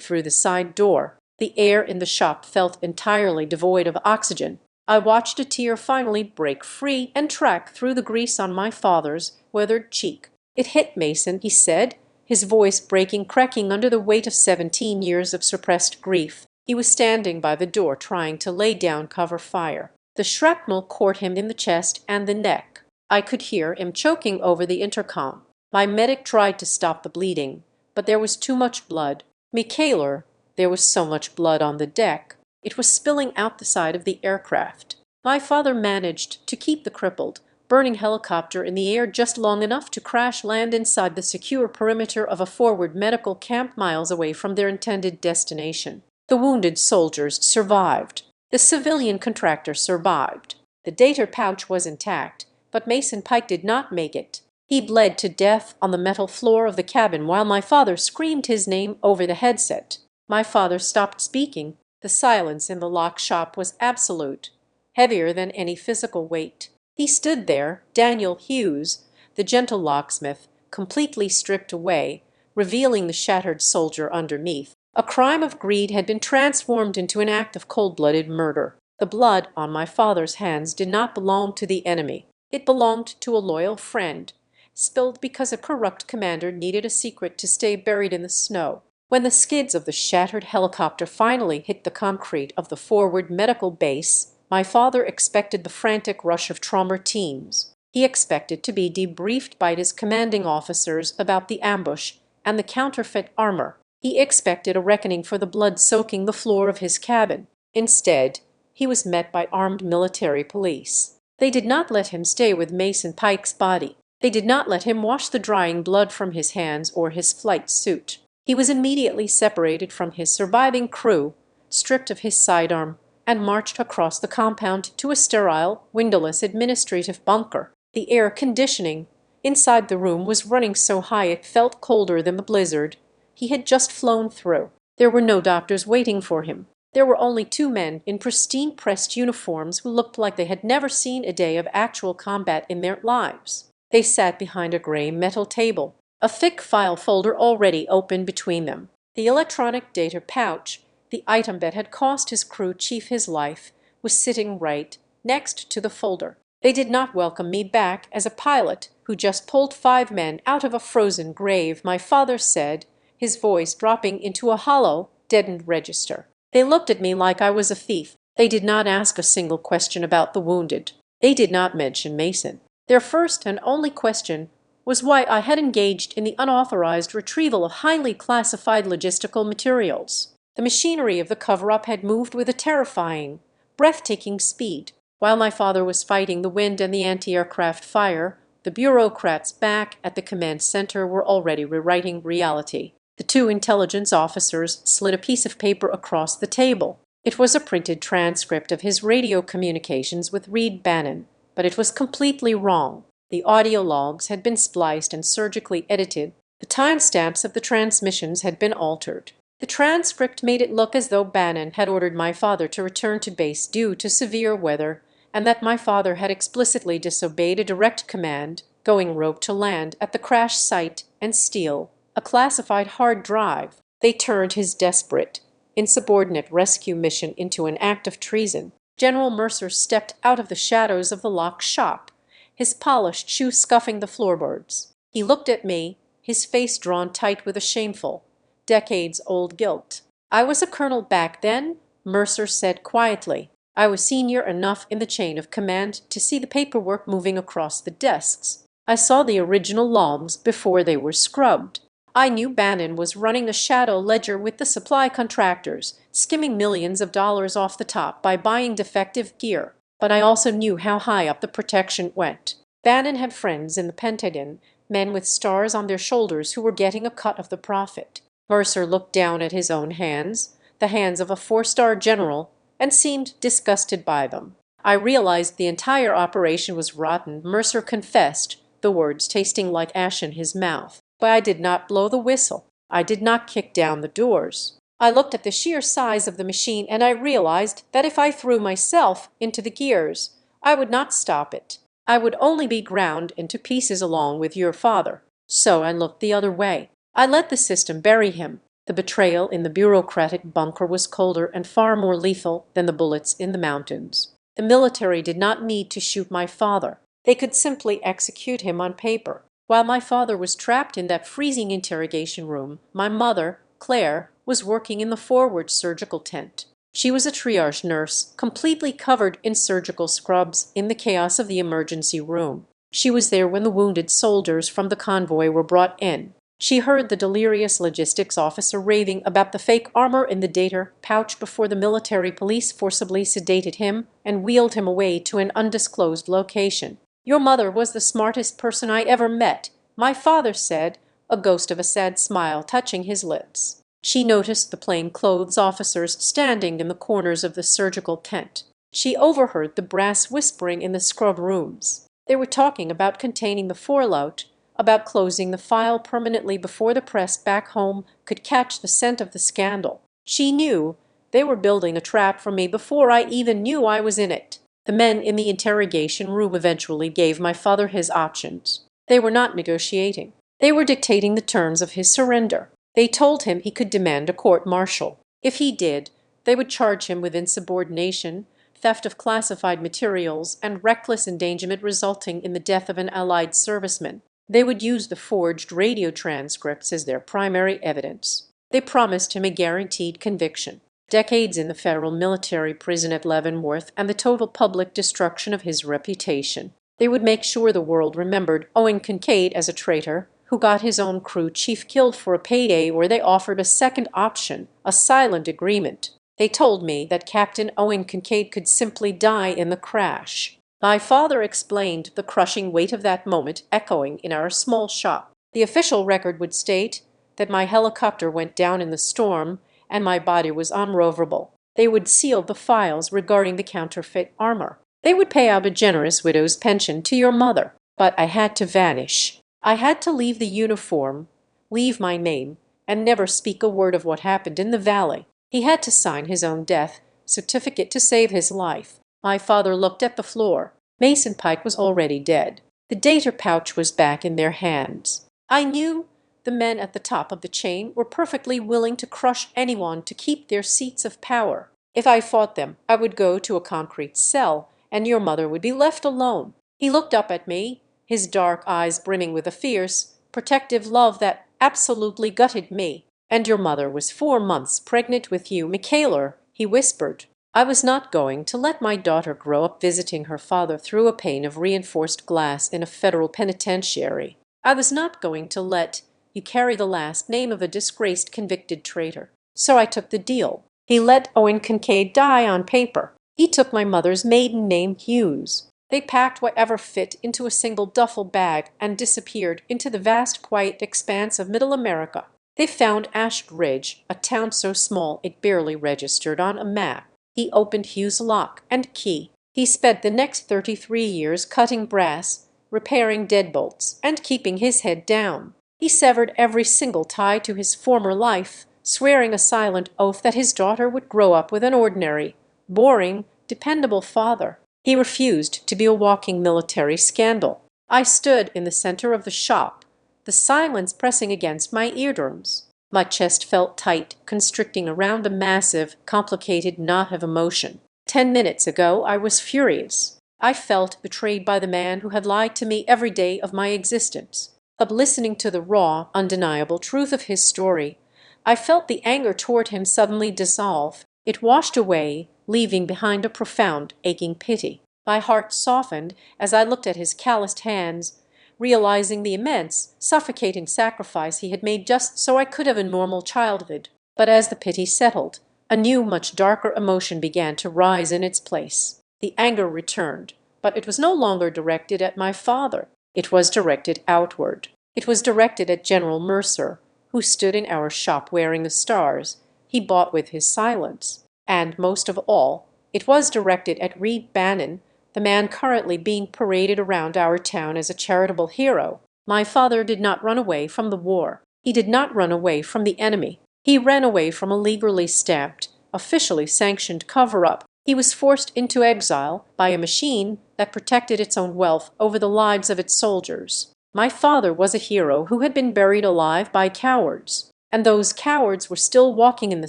through the side door. The air in the shop felt entirely devoid of oxygen. I watched a tear finally break free and track through the grease on my father's weathered cheek. It hit Mason, he said, his voice cracking under the weight of 17 years of suppressed grief. He was standing by the door trying to lay down cover fire. The shrapnel caught him in the chest and the neck. I could hear him choking over the intercom. My medic tried to stop the bleeding, but there was too much blood. Michaeler, there was so much blood on the deck. It was spilling out the side of the aircraft. My father managed to keep the crippled, burning helicopter in the air just long enough to crash land inside the secure perimeter of a forward medical camp miles away from their intended destination. The wounded soldiers survived. The civilian contractor survived. The data pouch was intact, but Mason Pike did not make it. He bled to death on the metal floor of the cabin while my father screamed his name over the headset. My father stopped speaking. The silence in the lock shop was absolute, heavier than any physical weight. He stood there, Daniel Hughes, the gentle locksmith, completely stripped away, revealing the shattered soldier underneath. A crime of greed had been transformed into an act of cold-blooded murder. The blood on my father's hands did not belong to the enemy. It belonged to a loyal friend, spilled because a corrupt commander needed a secret to stay buried in the snow. When the skids of the shattered helicopter finally hit the concrete of the forward medical base, my father expected the frantic rush of trauma teams. He expected to be debriefed by his commanding officers about the ambush and the counterfeit armor. He expected a reckoning for the blood soaking the floor of his cabin. Instead, he was met by armed military police. They did not let him stay with Mason Pike's body. They did not let him wash the drying blood from his hands or his flight suit. He was immediately separated from his surviving crew, stripped of his sidearm, and marched across the compound to a sterile, windowless administrative bunker. The air conditioning inside the room was running so high it felt colder than the blizzard he had just flown through. There were no doctors waiting for him. There were only two men in pristine pressed uniforms who looked like they had never seen a day of actual combat in their lives. They sat behind a gray metal table, a thick file folder already open between them. The electronic data pouch, the item that had cost his crew chief his life, was sitting right next to the folder. They did not welcome me back as a pilot who just pulled 5 men out of a frozen grave, my father said, his voice dropping into a hollow, deadened register. They looked at me like I was a thief. They did not ask a single question about the wounded. They did not mention Mason. Their first and only question was why I had engaged in the unauthorized retrieval of highly classified logistical materials. The machinery of the cover-up had moved with a terrifying, breathtaking speed. While my father was fighting the wind and the anti-aircraft fire, the bureaucrats back at the command center were already rewriting reality. The 2 intelligence officers slid a piece of paper across the table. It was a printed transcript of his radio communications with Reed Bannon, but it was completely wrong. The audio logs had been spliced and surgically edited. The timestamps of the transmissions had been altered. The transcript made it look as though Bannon had ordered my father to return to base due to severe weather, and that my father had explicitly disobeyed a direct command, going rogue to land at the crash site and steal a classified hard drive. They turned his desperate, insubordinate rescue mission into an act of treason. General Mercer stepped out of the shadows of the lock shop, his polished shoe scuffing the floorboards. He looked at me, his face drawn tight with a shameful, decades-old guilt. "I was a colonel back then," Mercer said quietly. "I was senior enough in the chain of command to see the paperwork moving across the desks. I saw the original logs before they were scrubbed. I knew Bannon was running a shadow ledger with the supply contractors, skimming millions of dollars off the top by buying defective gear. But I also knew how high up the protection went. Bannon had friends in the Pentagon, men with stars on their shoulders who were getting a cut of the profit." Mercer looked down at his own hands, the hands of a 4-star general, and seemed disgusted by them. "I realized the entire operation was rotten," Mercer confessed, the words tasting like ash in his mouth. "But I did not blow the whistle. I did not kick down the doors. I looked at the sheer size of the machine and I realized that if I threw myself into the gears, I would not stop it. I would only be ground into pieces along with your father. So I looked the other way. I let the system bury him." The betrayal in the bureaucratic bunker was colder and far more lethal than the bullets in the mountains. The military did not need to shoot my father. They could simply execute him on paper. While my father was trapped in that freezing interrogation room, my mother, Claire, was working in the forward surgical tent. She was a triage nurse, completely covered in surgical scrubs in the chaos of the emergency room. She was there when the wounded soldiers from the convoy were brought in. She heard the delirious logistics officer raving about the fake armor in the data pouch before the military police forcibly sedated him and wheeled him away to an undisclosed location. "Your mother was the smartest person I ever met," my father said, a ghost of a sad smile touching his lips. She noticed the plainclothes officers standing in the corners of the surgical tent. She overheard the brass whispering in the scrub rooms. They were talking about containing the fallout, about closing the file permanently before the press back home could catch the scent of the scandal. She knew they were building a trap for me before I even knew I was in it. The men in the interrogation room eventually gave my father his options. They were not negotiating. They were dictating the terms of his surrender. They told him he could demand a court-martial. If he did, they would charge him with insubordination, theft of classified materials, and reckless endangerment resulting in the death of an Allied serviceman. They would use the forged radio transcripts as their primary evidence. They promised him a guaranteed conviction, decades in the federal military prison at Leavenworth, and the total public destruction of his reputation. They would make sure the world remembered Owen Kincaid as a traitor who got his own crew chief killed for a payday, or they offered a second option, a silent agreement. They told me that Captain Owen Kincaid could simply die in the crash. My father explained the crushing weight of that moment echoing in our small shop. The official record would state that my helicopter went down in the storm and my body was unroverable. They would seal the files regarding the counterfeit armor. They would pay out a generous widow's pension to your mother. But I had to vanish. I had to leave the uniform, leave my name, and never speak a word of what happened in the valley. He had to sign his own death certificate to save his life. My father looked at the floor. Mason Pike was already dead. The data pouch was back in their hands. I knew the men at the top of the chain were perfectly willing to crush anyone to keep their seats of power. If I fought them, I would go to a concrete cell, and your mother would be left alone. He looked up at me, his dark eyes brimming with a fierce, protective love that absolutely gutted me. And your mother was 4 months pregnant with you, Michaela, he whispered. I was not going to let my daughter grow up visiting her father through a pane of reinforced glass in a federal penitentiary. I was not going to let you carry the last name of a disgraced convicted traitor. So I took the deal. He let Owen Kincaid die on paper. He took my mother's maiden name, Hughes. They packed whatever fit into a single duffel bag and disappeared into the vast quiet expanse of Middle America. They found Ash Ridge, a town so small it barely registered on a map. He opened Hughes' lock and key. He spent the next 33 years cutting brass, repairing deadbolts, and keeping his head down. He severed every single tie to his former life, swearing a silent oath that his daughter would grow up with an ordinary, boring, dependable father. He refused to be a walking military scandal. I stood in the center of the shop, the silence pressing against my eardrums. My chest felt tight, constricting around a massive, complicated knot of emotion. 10 minutes ago I was furious. I felt betrayed by the man who had lied to me every day of my existence. But listening to the raw, undeniable truth of his story, I felt the anger toward him suddenly dissolve. It washed away, leaving behind a profound, aching pity. My heart softened as I looked at his calloused hands, realizing the immense, suffocating sacrifice he had made just so I could have a normal childhood. But as the pity settled, a new, much darker emotion began to rise in its place. The anger returned, but it was no longer directed at my father. It was directed outward. It was directed at General Mercer, who stood in our shop wearing the stars he bought with his silence. And most of all, it was directed at Reed Bannon, the man currently being paraded around our town as a charitable hero. My father did not run away from the war. He did not run away from the enemy. He ran away from a legally stamped, officially sanctioned cover-up. He was forced into exile by a machine that protected its own wealth over the lives of its soldiers. My father was a hero who had been buried alive by cowards, and those cowards were still walking in the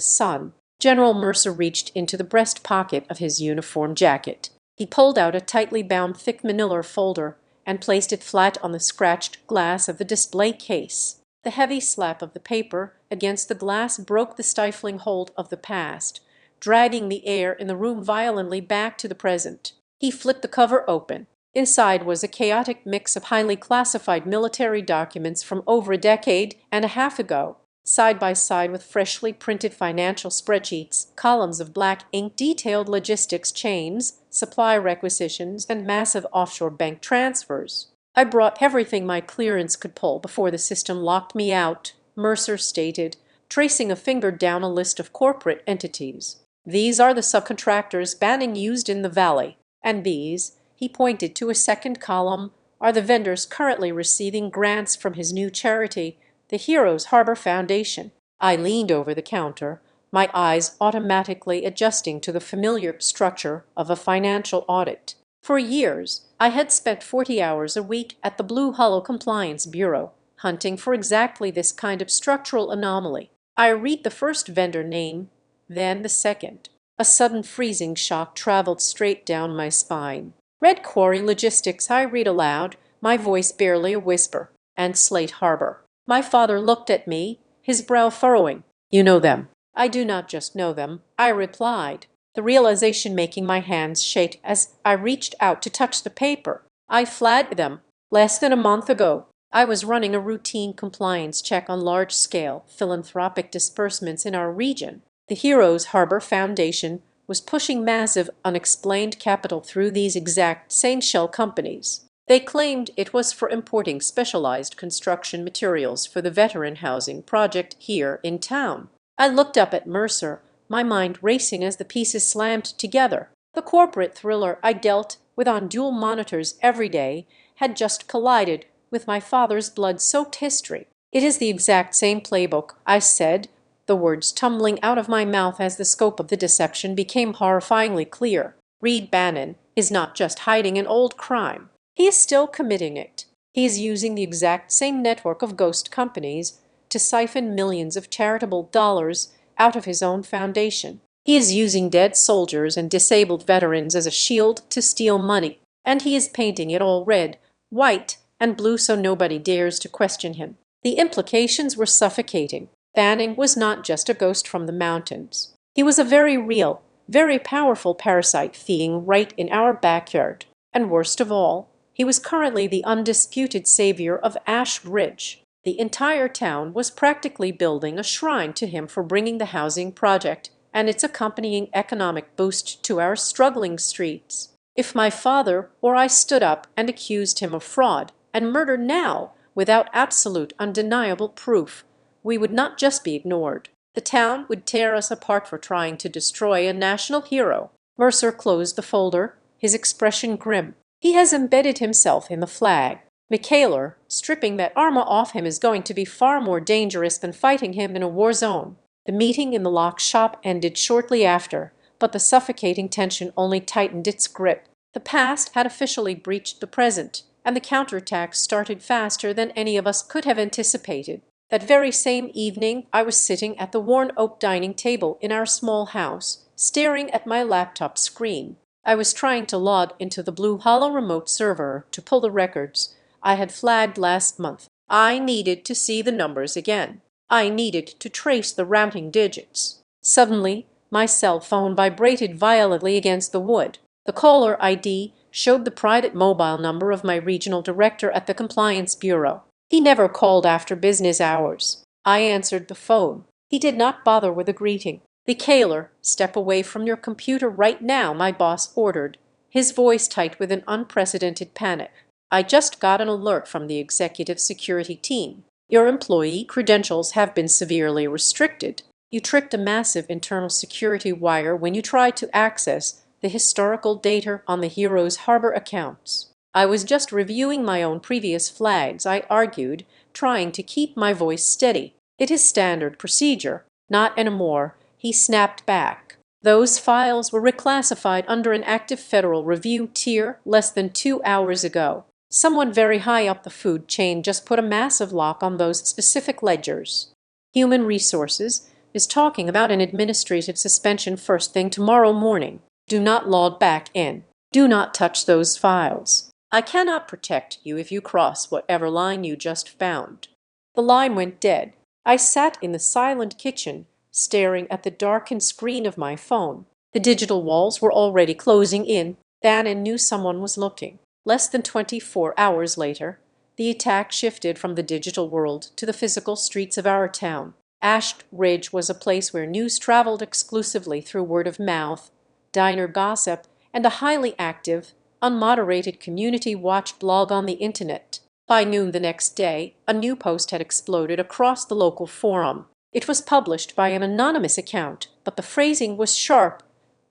sun. General Mercer reached into the breast pocket of his uniform jacket. He pulled out a tightly bound thick manila folder and placed it flat on the scratched glass of the display case. The heavy slap of the paper against the glass broke the stifling hold of the past, dragging the air in the room violently back to the present. He flipped the cover open. Inside was a chaotic mix of highly classified military documents from over a decade and a half ago, side by side with freshly printed financial spreadsheets, columns of black ink, detailed logistics chains, supply requisitions, and massive offshore bank transfers. I brought everything my clearance could pull before the system locked me out, Mercer stated, tracing a finger down a list of corporate entities. "These are the subcontractors Banning used in the valley, and these," he pointed to a second column, "are the vendors currently receiving grants from his new charity, the Heroes Harbor Foundation." I leaned over the counter, my eyes automatically adjusting to the familiar structure of a financial audit. For years, I had spent 40 hours a week at the Blue Hollow Compliance Bureau, hunting for exactly this kind of structural anomaly. I read the first vendor name, then the second. A sudden freezing shock traveled straight down my spine. "Red Quarry Logistics," I read aloud, my voice barely a whisper, "and Slate Harbor." My father looked at me, his brow furrowing. "You know them." "I do not just know them," I replied, the realization making my hands shake as I reached out to touch the paper. "I flagged them less than a month ago. I was running a routine compliance check on large-scale philanthropic disbursements in our region. The Heroes Harbor Foundation was pushing massive unexplained capital through these exact same shell companies. They claimed it was for importing specialized construction materials for the veteran housing project here in town." I looked up at Mercer, my mind racing as the pieces slammed together. The corporate thriller I dealt with on dual monitors every day had just collided with my father's blood-soaked history. "It is the exact same playbook," I said, the words tumbling out of my mouth as the scope of the deception became horrifyingly clear. "Reed Bannon is not just hiding an old crime. He is still committing it. He is using the exact same network of ghost companies to siphon millions of charitable dollars out of his own foundation. He is using dead soldiers and disabled veterans as a shield to steal money, and he is painting it all red, white, and blue so nobody dares to question him." The implications were suffocating. Banning was not just a ghost from the mountains. He was a very real, very powerful parasite feeding right in our backyard. And worst of all, he was currently the undisputed savior of Ash Ridge. The entire town was practically building a shrine to him for bringing the housing project and its accompanying economic boost to our struggling streets. If my father or I stood up and accused him of fraud and murder now, without absolute undeniable proof, we would not just be ignored. The town would tear us apart for trying to destroy a national hero. Mercer closed the folder, his expression grim. "He has embedded himself in the flag. Michaeler, stripping that armor off him is going to be far more dangerous than fighting him in a war zone." The meeting in the lock shop ended shortly after, but the suffocating tension only tightened its grip. The past had officially breached the present, and the counterattack started faster than any of us could have anticipated. That very same evening, I was sitting at the worn oak dining table in our small house, staring at my laptop screen. I was trying to log into the Blue Hollow remote server to pull the records I had flagged last month. I needed to see the numbers again. I needed to trace the routing digits. Suddenly, my cell phone vibrated violently against the wood. The caller ID showed the private mobile number of my regional director at the Compliance Bureau. He never called after business hours. I answered the phone. He did not bother with a greeting. "Michaeler, step away from your computer right now," my boss ordered, his voice tight with an unprecedented panic. "I just got an alert from the executive security team. Your employee credentials have been severely restricted. You tricked a massive internal security wire when you tried to access the historical data on the Heroes Harbor accounts." I was just reviewing my own previous flags, I argued, trying to keep my voice steady. "It is standard procedure." "Not anymore," he snapped back. "Those files were reclassified under an active federal review tier less than 2 hours ago. Someone very high up the food chain just put a massive lock on those specific ledgers. Human Resources is talking about an administrative suspension first thing tomorrow morning. Do not log back in. Do not touch those files. I cannot protect you if you cross whatever line you just found." The line went dead. I sat in the silent kitchen, staring at the darkened screen of my phone. The digital walls were already closing in. Bannon knew someone was looking. Less than 24 hours later, the attack shifted from the digital world to the physical streets of our town. Ash Ridge was a place where news traveled exclusively through word of mouth, diner gossip, and a highly active, unmoderated community watch blog on the internet. By noon the next day, a new post had exploded across the local forum. It was published by an anonymous account, but the phrasing was sharp,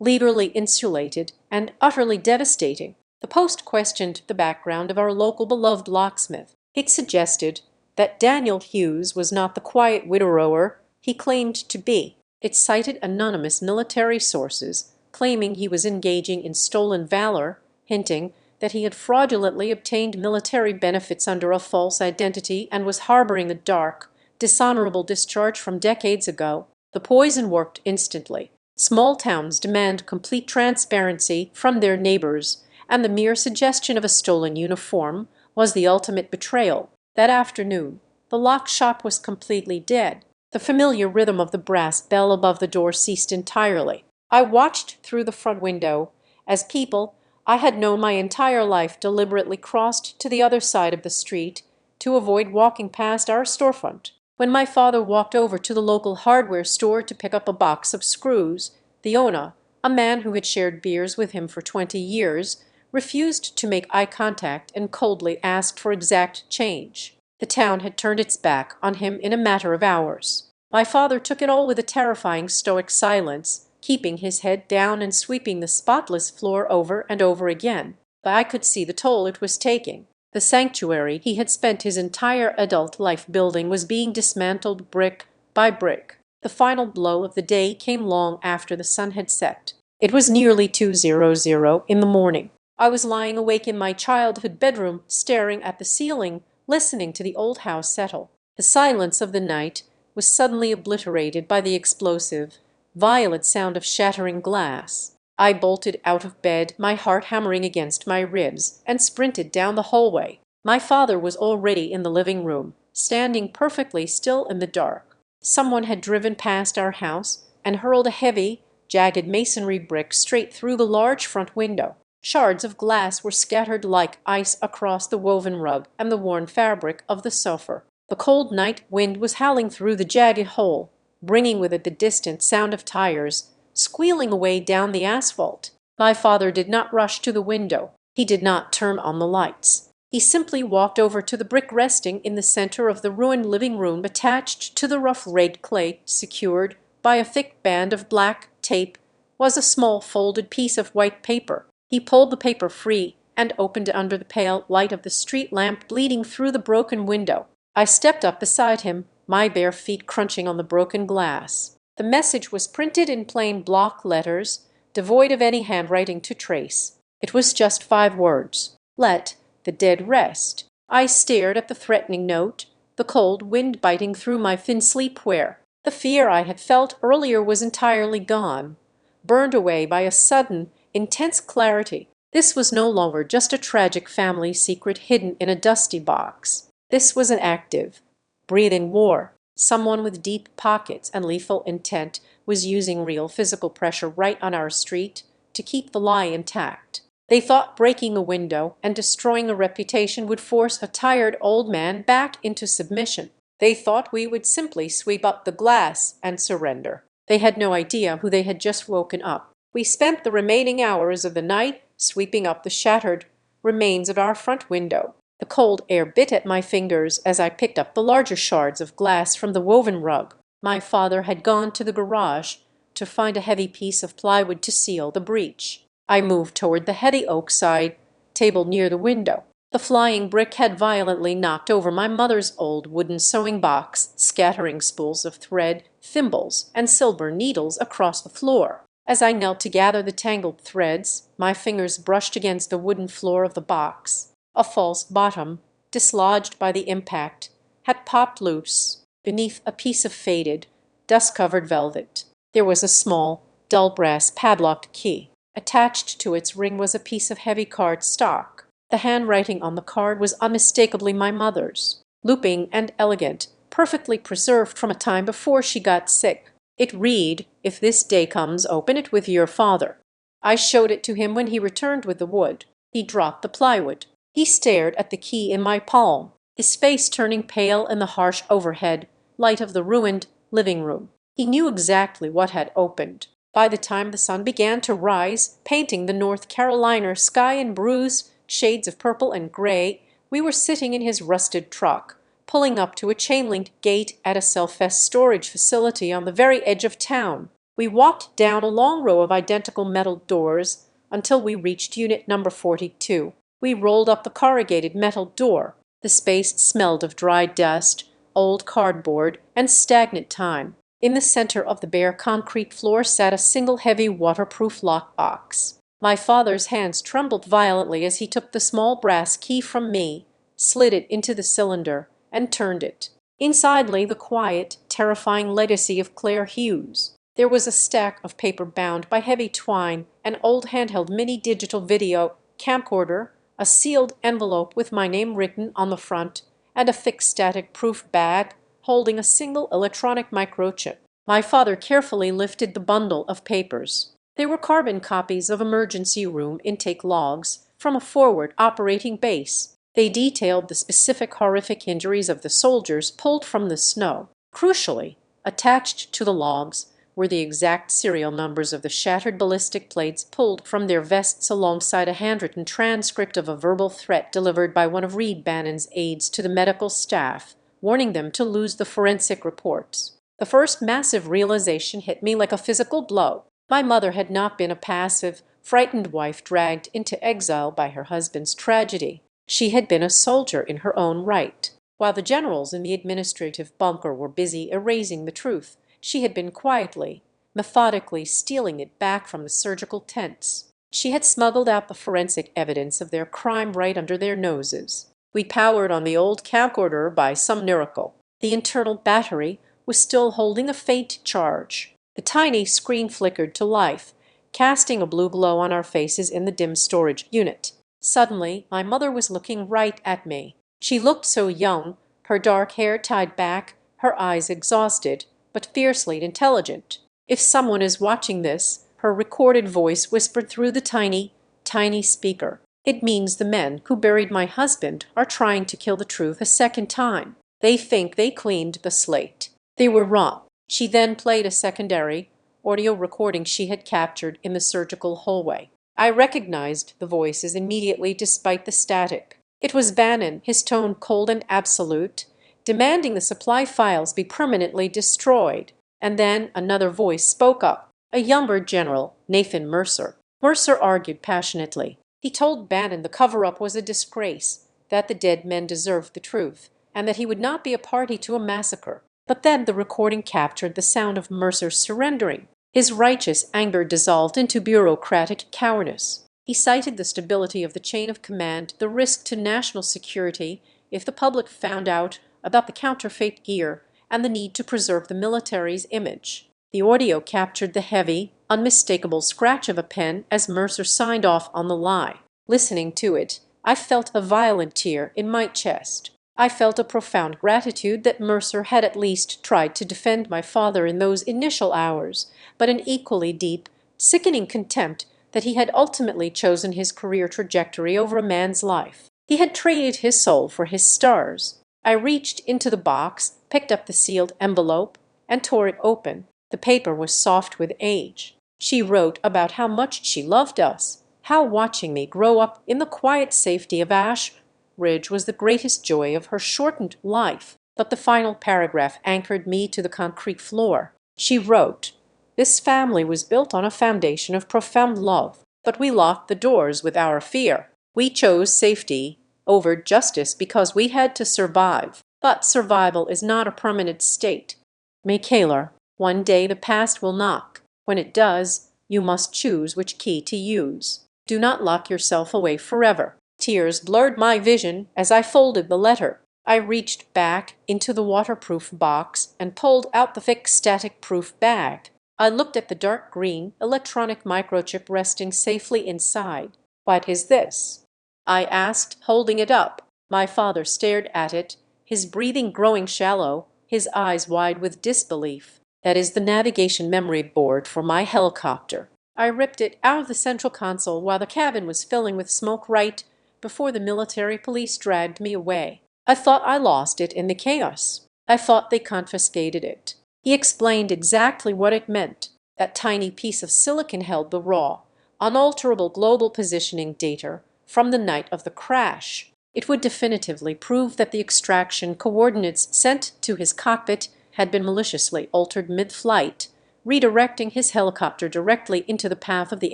leaderly insulated, and utterly devastating. The post questioned the background of our local beloved locksmith. It suggested that Daniel Hughes was not the quiet widower he claimed to be. It cited anonymous military sources, claiming he was engaging in stolen valor, hinting that he had fraudulently obtained military benefits under a false identity and was harboring a dark, dishonorable discharge from decades ago. The poison worked instantly. Small towns demand complete transparency from their neighbors, and the mere suggestion of a stolen uniform was the ultimate betrayal. That afternoon, the lock shop was completely dead. The familiar rhythm of the brass bell above the door ceased entirely. I watched through the front window as people I had known my entire life deliberately crossed to the other side of the street to avoid walking past our storefront. When my father walked over to the local hardware store to pick up a box of screws, the owner, a man who had shared beers with him for 20 years, refused to make eye contact and coldly asked for exact change. The town had turned its back on him in a matter of hours. My father took it all with a terrifying stoic silence, keeping his head down and sweeping the spotless floor over and over again. But I could see the toll it was taking. The sanctuary he had spent his entire adult life building was being dismantled brick by brick. The final blow of the day came long after the sun had set. It was nearly 2:00 in the morning. I was lying awake in my childhood bedroom, staring at the ceiling, listening to the old house settle. The silence of the night was suddenly obliterated by the explosive, violent sound of shattering glass. I bolted out of bed, my heart hammering against my ribs, and sprinted down the hallway. My father was already in the living room, standing perfectly still in the dark. Someone had driven past our house and hurled a heavy, jagged masonry brick straight through the large front window. Shards of glass were scattered like ice across the woven rug and the worn fabric of the sofa. The cold night wind was howling through the jagged hole, bringing with it the distant sound of tires squealing away down the asphalt. My father did not rush to the window. He did not turn on the lights. He simply walked over to the brick resting in the center of the ruined living room, attached to the rough red clay, secured by a thick band of black tape, was a small folded piece of white paper. He pulled the paper free and opened it under the pale light of the street lamp bleeding through the broken window. I stepped up beside him, my bare feet crunching on the broken glass. The message was printed in plain block letters, devoid of any handwriting to trace. It was just 5 words. Let the dead rest. I stared at the threatening note, the cold wind biting through my thin sleepwear. The fear I had felt earlier was entirely gone, burned away by a sudden, intense clarity. This was no longer just a tragic family secret hidden in a dusty box. This was an active, breathing war. Someone with deep pockets and lethal intent was using real physical pressure right on our street to keep the lie intact. They thought breaking a window and destroying a reputation would force a tired old man back into submission. They thought we would simply sweep up the glass and surrender. They had no idea who they had just woken up. We spent the remaining hours of the night sweeping up the shattered remains of our front window. The cold air bit at my fingers as I picked up the larger shards of glass from the woven rug. My father had gone to the garage to find a heavy piece of plywood to seal the breach. I moved toward the heavy oak side table near the window. The flying brick had violently knocked over my mother's old wooden sewing box, scattering spools of thread, thimbles, and silver needles across the floor. As I knelt to gather the tangled threads, my fingers brushed against the wooden floor of the box. A false bottom, dislodged by the impact, had popped loose. Beneath a piece of faded, dust-covered velvet, there was a small, dull brass padlocked key. Attached to its ring was a piece of heavy card stock. The handwriting on the card was unmistakably my mother's, looping and elegant, perfectly preserved from a time before she got sick. It read, "If this day comes, open it with your father." I showed it to him when he returned with the wood. He dropped the plywood. He stared at the key in my palm, his face turning pale in the harsh overhead light of the ruined living room. He knew exactly what had opened. By the time the sun began to rise, painting the North Carolina sky in bruised shades of purple and gray, we were sitting in his rusted truck, pulling up to a chain-linked gate at a self-fest storage facility on the very edge of town. We walked down a long row of identical metal doors until we reached unit number 42. We rolled up the corrugated metal door. The space smelled of dry dust, old cardboard, and stagnant time. In the center of the bare concrete floor sat a single heavy waterproof lockbox. My father's hands trembled violently as he took the small brass key from me, slid it into the cylinder, and turned it. Inside lay the quiet, terrifying legacy of Claire Hughes. There was a stack of paper bound by heavy twine, an old handheld mini-digital video camcorder, a sealed envelope with my name written on the front, and a thick static-proof bag holding a single electronic microchip. My father carefully lifted the bundle of papers. They were carbon copies of emergency room intake logs from a forward operating base. They detailed the specific horrific injuries of the soldiers pulled from the snow. Crucially, attached to the logs were the exact serial numbers of the shattered ballistic plates pulled from their vests alongside a handwritten transcript of a verbal threat delivered by one of Reed Bannon's aides to the medical staff, warning them to lose the forensic reports. The first massive realization hit me like a physical blow. My mother had not been a passive, frightened wife dragged into exile by her husband's tragedy. She had been a soldier in her own right. While the generals in the administrative bunker were busy erasing the truth, she had been quietly, methodically stealing it back from the surgical tents. She had smuggled out the forensic evidence of their crime right under their noses. We powered on the old camcorder by some miracle. The internal battery was still holding a faint charge. The tiny screen flickered to life, casting a blue glow on our faces in the dim storage unit. Suddenly, my mother was looking right at me. She looked so young, her dark hair tied back, her eyes exhausted, but fiercely intelligent. If someone is watching this, her recorded voice whispered through the tiny, tiny speaker, it means the men who buried my husband are trying to kill the truth a second time. They think they cleaned the slate. They were wrong. She then played a secondary audio recording she had captured in the surgical hallway. I recognized the voices immediately despite the static. It was Bannon, his tone cold and absolute, demanding the supply files be permanently destroyed. And then another voice spoke up, a younger general, Nathan Mercer. Mercer argued passionately. He told Bannon the cover-up was a disgrace, that the dead men deserved the truth, and that he would not be a party to a massacre. But then the recording captured the sound of Mercer surrendering. His righteous anger dissolved into bureaucratic cowardice. He cited the stability of the chain of command, the risk to national security if the public found out about the counterfeit gear, and the need to preserve the military's image. The audio captured the heavy, unmistakable scratch of a pen as Mercer signed off on the lie. Listening to it, I felt a violent tear in my chest. I felt a profound gratitude that Mercer had at least tried to defend my father in those initial hours, but an equally deep, sickening contempt that he had ultimately chosen his career trajectory over a man's life. He had traded his soul for his stars. I reached into the box, picked up the sealed envelope, and tore it open. The paper was soft with age. She wrote about how much she loved us, how watching me grow up in the quiet safety of Ash Ridge was the greatest joy of her shortened life. But the final paragraph anchored me to the concrete floor. She wrote, "This family was built on a foundation of profound love, but we locked the doors with our fear. We chose safety over justice because we had to survive. But survival is not a permanent state. Michaela, one day the past will knock. When it does, you must choose which key to use. Do not lock yourself away forever." Tears blurred my vision as I folded the letter. I reached back into the waterproof box and pulled out the thick static-proof bag. I looked at the dark green electronic microchip resting safely inside. "What is this?" I asked, holding it up. My father stared at it, his breathing growing shallow, his eyes wide with disbelief. "That is the navigation memory board for my helicopter." I ripped it out of the central console while the cabin was filling with smoke right before the military police dragged me away. I thought I lost it in the chaos. I thought they confiscated it. He explained exactly what it meant. That tiny piece of silicon held the raw, unalterable global positioning data from the night of the crash. It would definitively prove that the extraction coordinates sent to his cockpit had been maliciously altered mid-flight, redirecting his helicopter directly into the path of the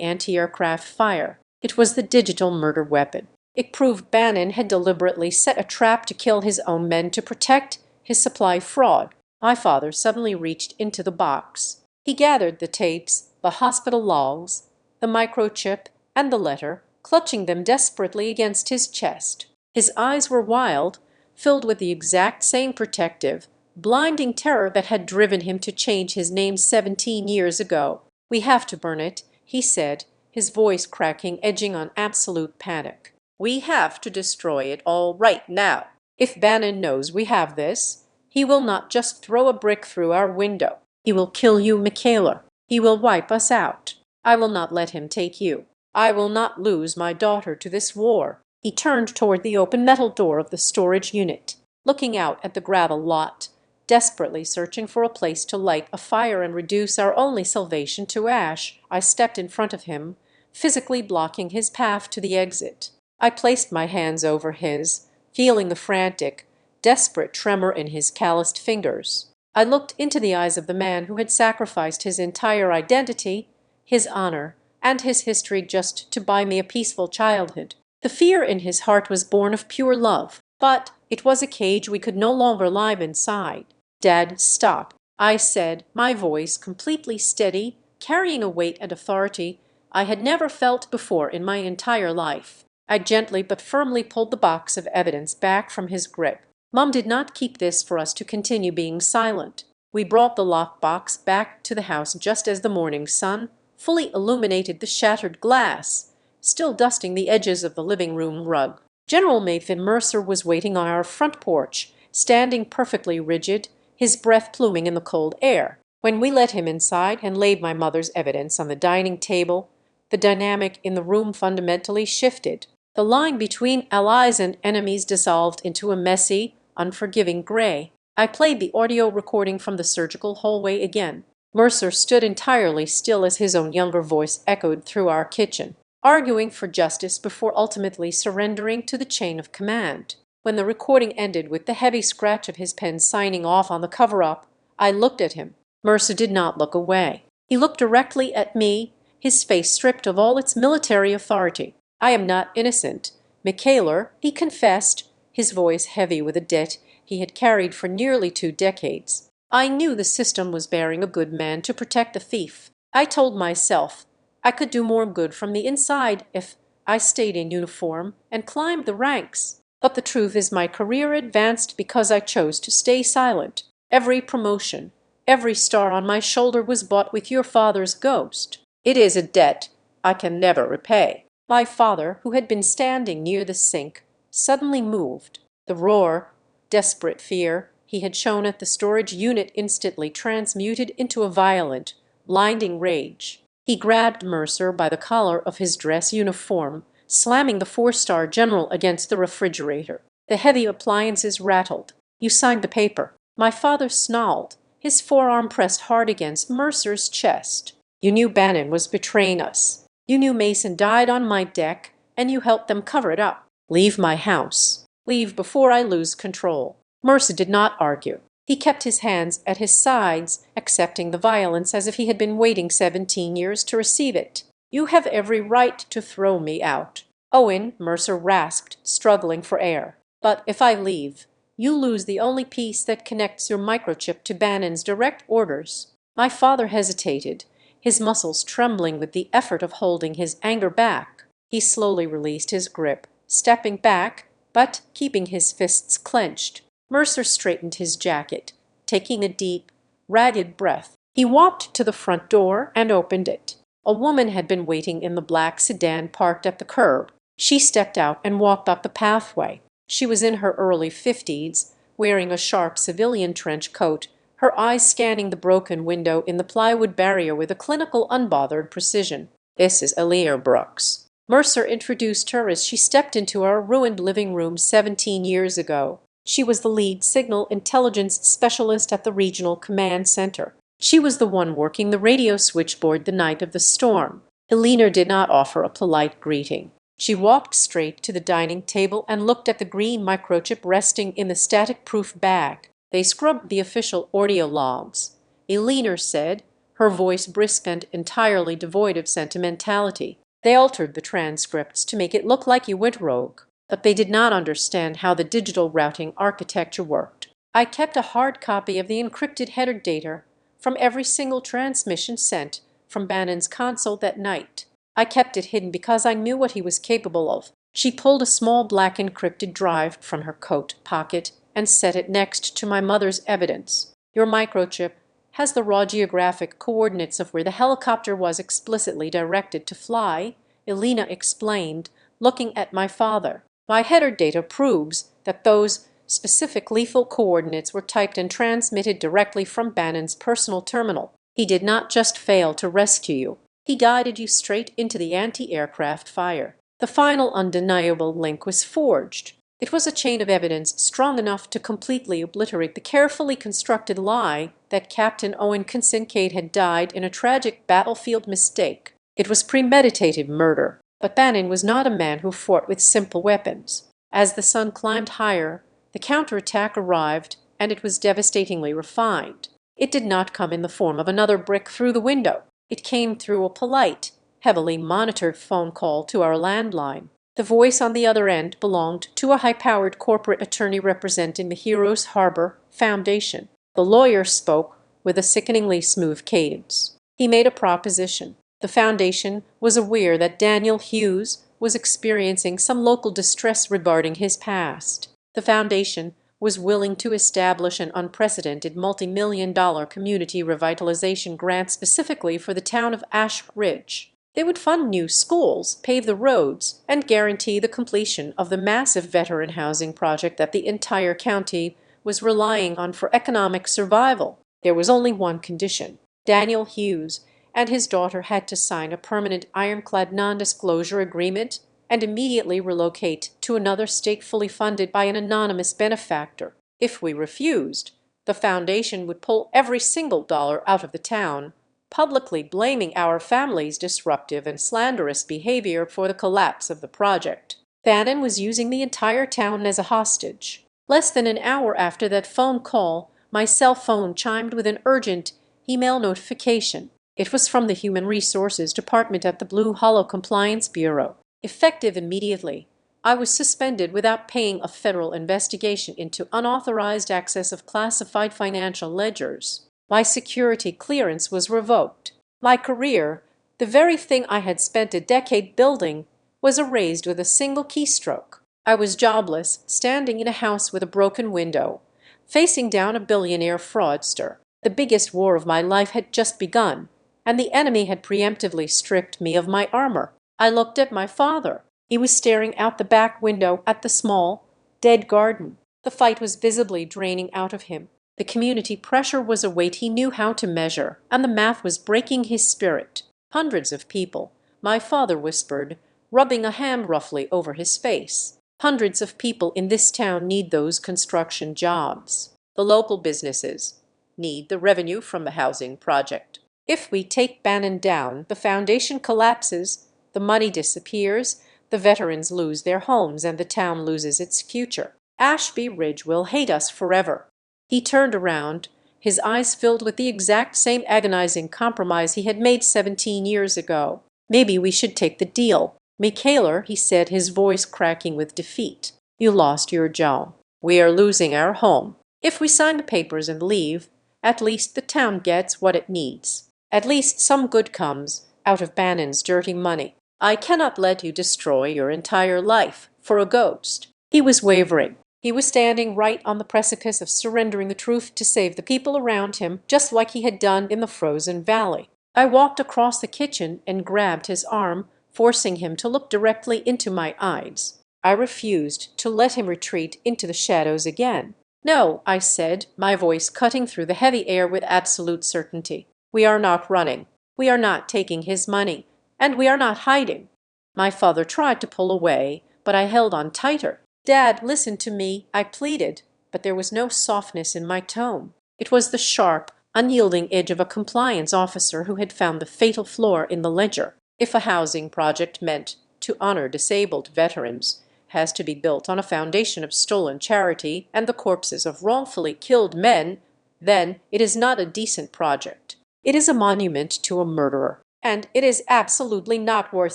anti-aircraft fire. It was the digital murder weapon. It proved Bannon had deliberately set a trap to kill his own men to protect his supply fraud. My father suddenly reached into the box. He gathered the tapes, the hospital logs, the microchip, and the letter, clutching them desperately against his chest. His eyes were wild, filled with the exact same protective, blinding terror that had driven him to change his name 17 years ago. "We have to burn it," he said, his voice cracking, edging on absolute panic. "We have to destroy it all right now. If Bannon knows we have this, he will not just throw a brick through our window. He will kill you, Michaela. He will wipe us out. I will not let him take you. I will not lose my daughter to this war." He turned toward the open metal door of the storage unit, looking out at the gravel lot, desperately searching for a place to light a fire and reduce our only salvation to ash. I stepped in front of him, physically blocking his path to the exit. I placed my hands over his, feeling the frantic, desperate tremor in his calloused fingers. I looked into the eyes of the man who had sacrificed his entire identity, his honor, and his history just to buy me a peaceful childhood. The fear in his heart was born of pure love, but it was a cage we could no longer live inside. "Dad, stop," I said, my voice completely steady, carrying a weight and authority I had never felt before in my entire life. I gently but firmly pulled the box of evidence back from his grip. "Mom did not keep this for us to continue being silent. We brought the lockbox back to the house just as the morning sun fully illuminated the shattered glass, still dusting the edges of the living room rug. General Nathan Mercer was waiting on our front porch, standing perfectly rigid, his breath pluming in the cold air. When we let him inside and laid my mother's evidence on the dining table, the dynamic in the room fundamentally shifted. The line between allies and enemies dissolved into a messy, unforgiving gray. I played the audio recording from the surgical hallway again. Mercer stood entirely still as his own younger voice echoed through our kitchen, arguing for justice before ultimately surrendering to the chain of command. When the recording ended with the heavy scratch of his pen signing off on the cover-up, I looked at him. Mercer did not look away. He looked directly at me, his face stripped of all its military authority. "I am not innocent, Michaela," he confessed, his voice heavy with a debt he had carried for nearly 2 decades. "I knew the system was bearing a good man to protect a thief. I told myself I could do more good from the inside if I stayed in uniform and climbed the ranks. But the truth is my career advanced because I chose to stay silent. Every promotion, every star on my shoulder was bought with your father's ghost. It is a debt I can never repay." My father, who had been standing near the sink, suddenly moved. The roar, desperate fear he had shown at the storage unit instantly transmuted into a violent, blinding rage. He grabbed Mercer by the collar of his dress uniform, slamming the 4-star general against the refrigerator. The heavy appliances rattled. "You signed the paper." My father snarled, his forearm pressed hard against Mercer's chest. "You knew Bannon was betraying us. You knew Mason died on my deck, and you helped them cover it up. Leave my house. Leave before I lose control." Mercer did not argue. He kept his hands at his sides, accepting the violence as if he had been waiting 17 years to receive it. "You have every right to throw me out." "Owen," Mercer rasped, struggling for air. "But if I leave, you lose the only piece that connects your microchip to Bannon's direct orders." My father hesitated, his muscles trembling with the effort of holding his anger back. He slowly released his grip, stepping back, but keeping his fists clenched. Mercer straightened his jacket, taking a deep, ragged breath. He walked to the front door and opened it. A woman had been waiting in the black sedan parked at the curb. She stepped out and walked up the pathway. She was in her early 50s, wearing a sharp civilian trench coat, her eyes scanning the broken window in the plywood barrier with a clinical, unbothered precision. "This is Aaliyah Brooks." Mercer introduced her as she stepped into our ruined living room 17 years ago. She was the lead signal intelligence specialist at the regional command center. She was the one working the radio switchboard the night of the storm. Helena did not offer a polite greeting. She walked straight to the dining table and looked at the green microchip resting in the static-proof bag. They scrubbed the official audio logs. Elena said, her voice brisk and entirely devoid of sentimentality. They altered the transcripts to make it look like you went rogue, but they did not understand how the digital routing architecture worked. I kept a hard copy of the encrypted header data from every single transmission sent from Bannon's console that night. I kept it hidden because I knew what he was capable of. She pulled a small black encrypted drive from her coat pocket and set it next to my mother's evidence. Your microchip has the raw geographic coordinates of where the helicopter was explicitly directed to fly, Elena explained, looking at my father. My header data proves that those specific lethal coordinates were typed and transmitted directly from Bannon's personal terminal. He did not just fail to rescue you. He guided you straight into the anti-aircraft fire. The final undeniable link was forged. It was a chain of evidence strong enough to completely obliterate the carefully constructed lie that Captain Owen Kincaid had died in a tragic battlefield mistake. It was premeditated murder, but Bannon was not a man who fought with simple weapons. As the sun climbed higher, the counterattack arrived, and it was devastatingly refined. It did not come in the form of another brick through the window. It came through a polite, heavily monitored phone call to our landline. The voice on the other end belonged to a high-powered corporate attorney representing the Heroes Harbor Foundation. The lawyer spoke with a sickeningly smooth cadence. He made a proposition. The foundation was aware that Daniel Hughes was experiencing some local distress regarding his past. The foundation was willing to establish an unprecedented multi-million-dollar community revitalization grant specifically for the town of Ash Ridge. They would fund new schools, pave the roads, and guarantee the completion of the massive veteran housing project that the entire county was relying on for economic survival. There was only one condition. Daniel Hughes and his daughter had to sign a permanent ironclad non-disclosure agreement and immediately relocate to another state fully funded by an anonymous benefactor. If we refused, the foundation would pull every single dollar out of the town, publicly blaming our family's disruptive and slanderous behavior for the collapse of the project. Bannon was using the entire town as a hostage. Less than an hour after that phone call, my cell phone chimed with an urgent email notification. It was from the Human Resources Department at the Blue Hollow Compliance Bureau. Effective immediately, I was suspended without paying a federal investigation into unauthorized access of classified financial ledgers. My security clearance was revoked. My career, the very thing I had spent a decade building, was erased with a single keystroke. I was jobless, standing in a house with a broken window, facing down a billionaire fraudster. The biggest war of my life had just begun, and the enemy had preemptively stripped me of my armor. I looked at my father. He was staring out the back window at the small, dead garden. The fight was visibly draining out of him. The community pressure was a weight he knew how to measure, and the math was breaking his spirit. Hundreds of people, my father whispered, rubbing a hand roughly over his face. Hundreds of people in this town need those construction jobs. The local businesses need the revenue from the housing project. If we take Bannon down, the foundation collapses, the money disappears, the veterans lose their homes, and the town loses its future. Ashby Ridge will hate us forever. He turned around, his eyes filled with the exact same agonizing compromise he had made 17 years ago. Maybe we should take the deal. Michaeler, he said, his voice cracking with defeat. You lost your job. We are losing our home. If we sign the papers and leave, at least the town gets what it needs. At least some good comes out of Bannon's dirty money. I cannot let you destroy your entire life for a ghost. He was wavering. He was standing right on the precipice of surrendering the truth to save the people around him, just like he had done in the frozen valley. I walked across the kitchen and grabbed his arm, forcing him to look directly into my eyes. I refused to let him retreat into the shadows again. No, I said, my voice cutting through the heavy air with absolute certainty. We are not running. We are not taking his money. And we are not hiding. My father tried to pull away, but I held on tighter. Dad, listen to me, I pleaded, but there was no softness in my tone. It was the sharp, unyielding edge of a compliance officer who had found the fatal flaw in the ledger. If a housing project meant to honor disabled veterans has to be built on a foundation of stolen charity and the corpses of wrongfully killed men, then it is not a decent project. It is a monument to a murderer, and it is absolutely not worth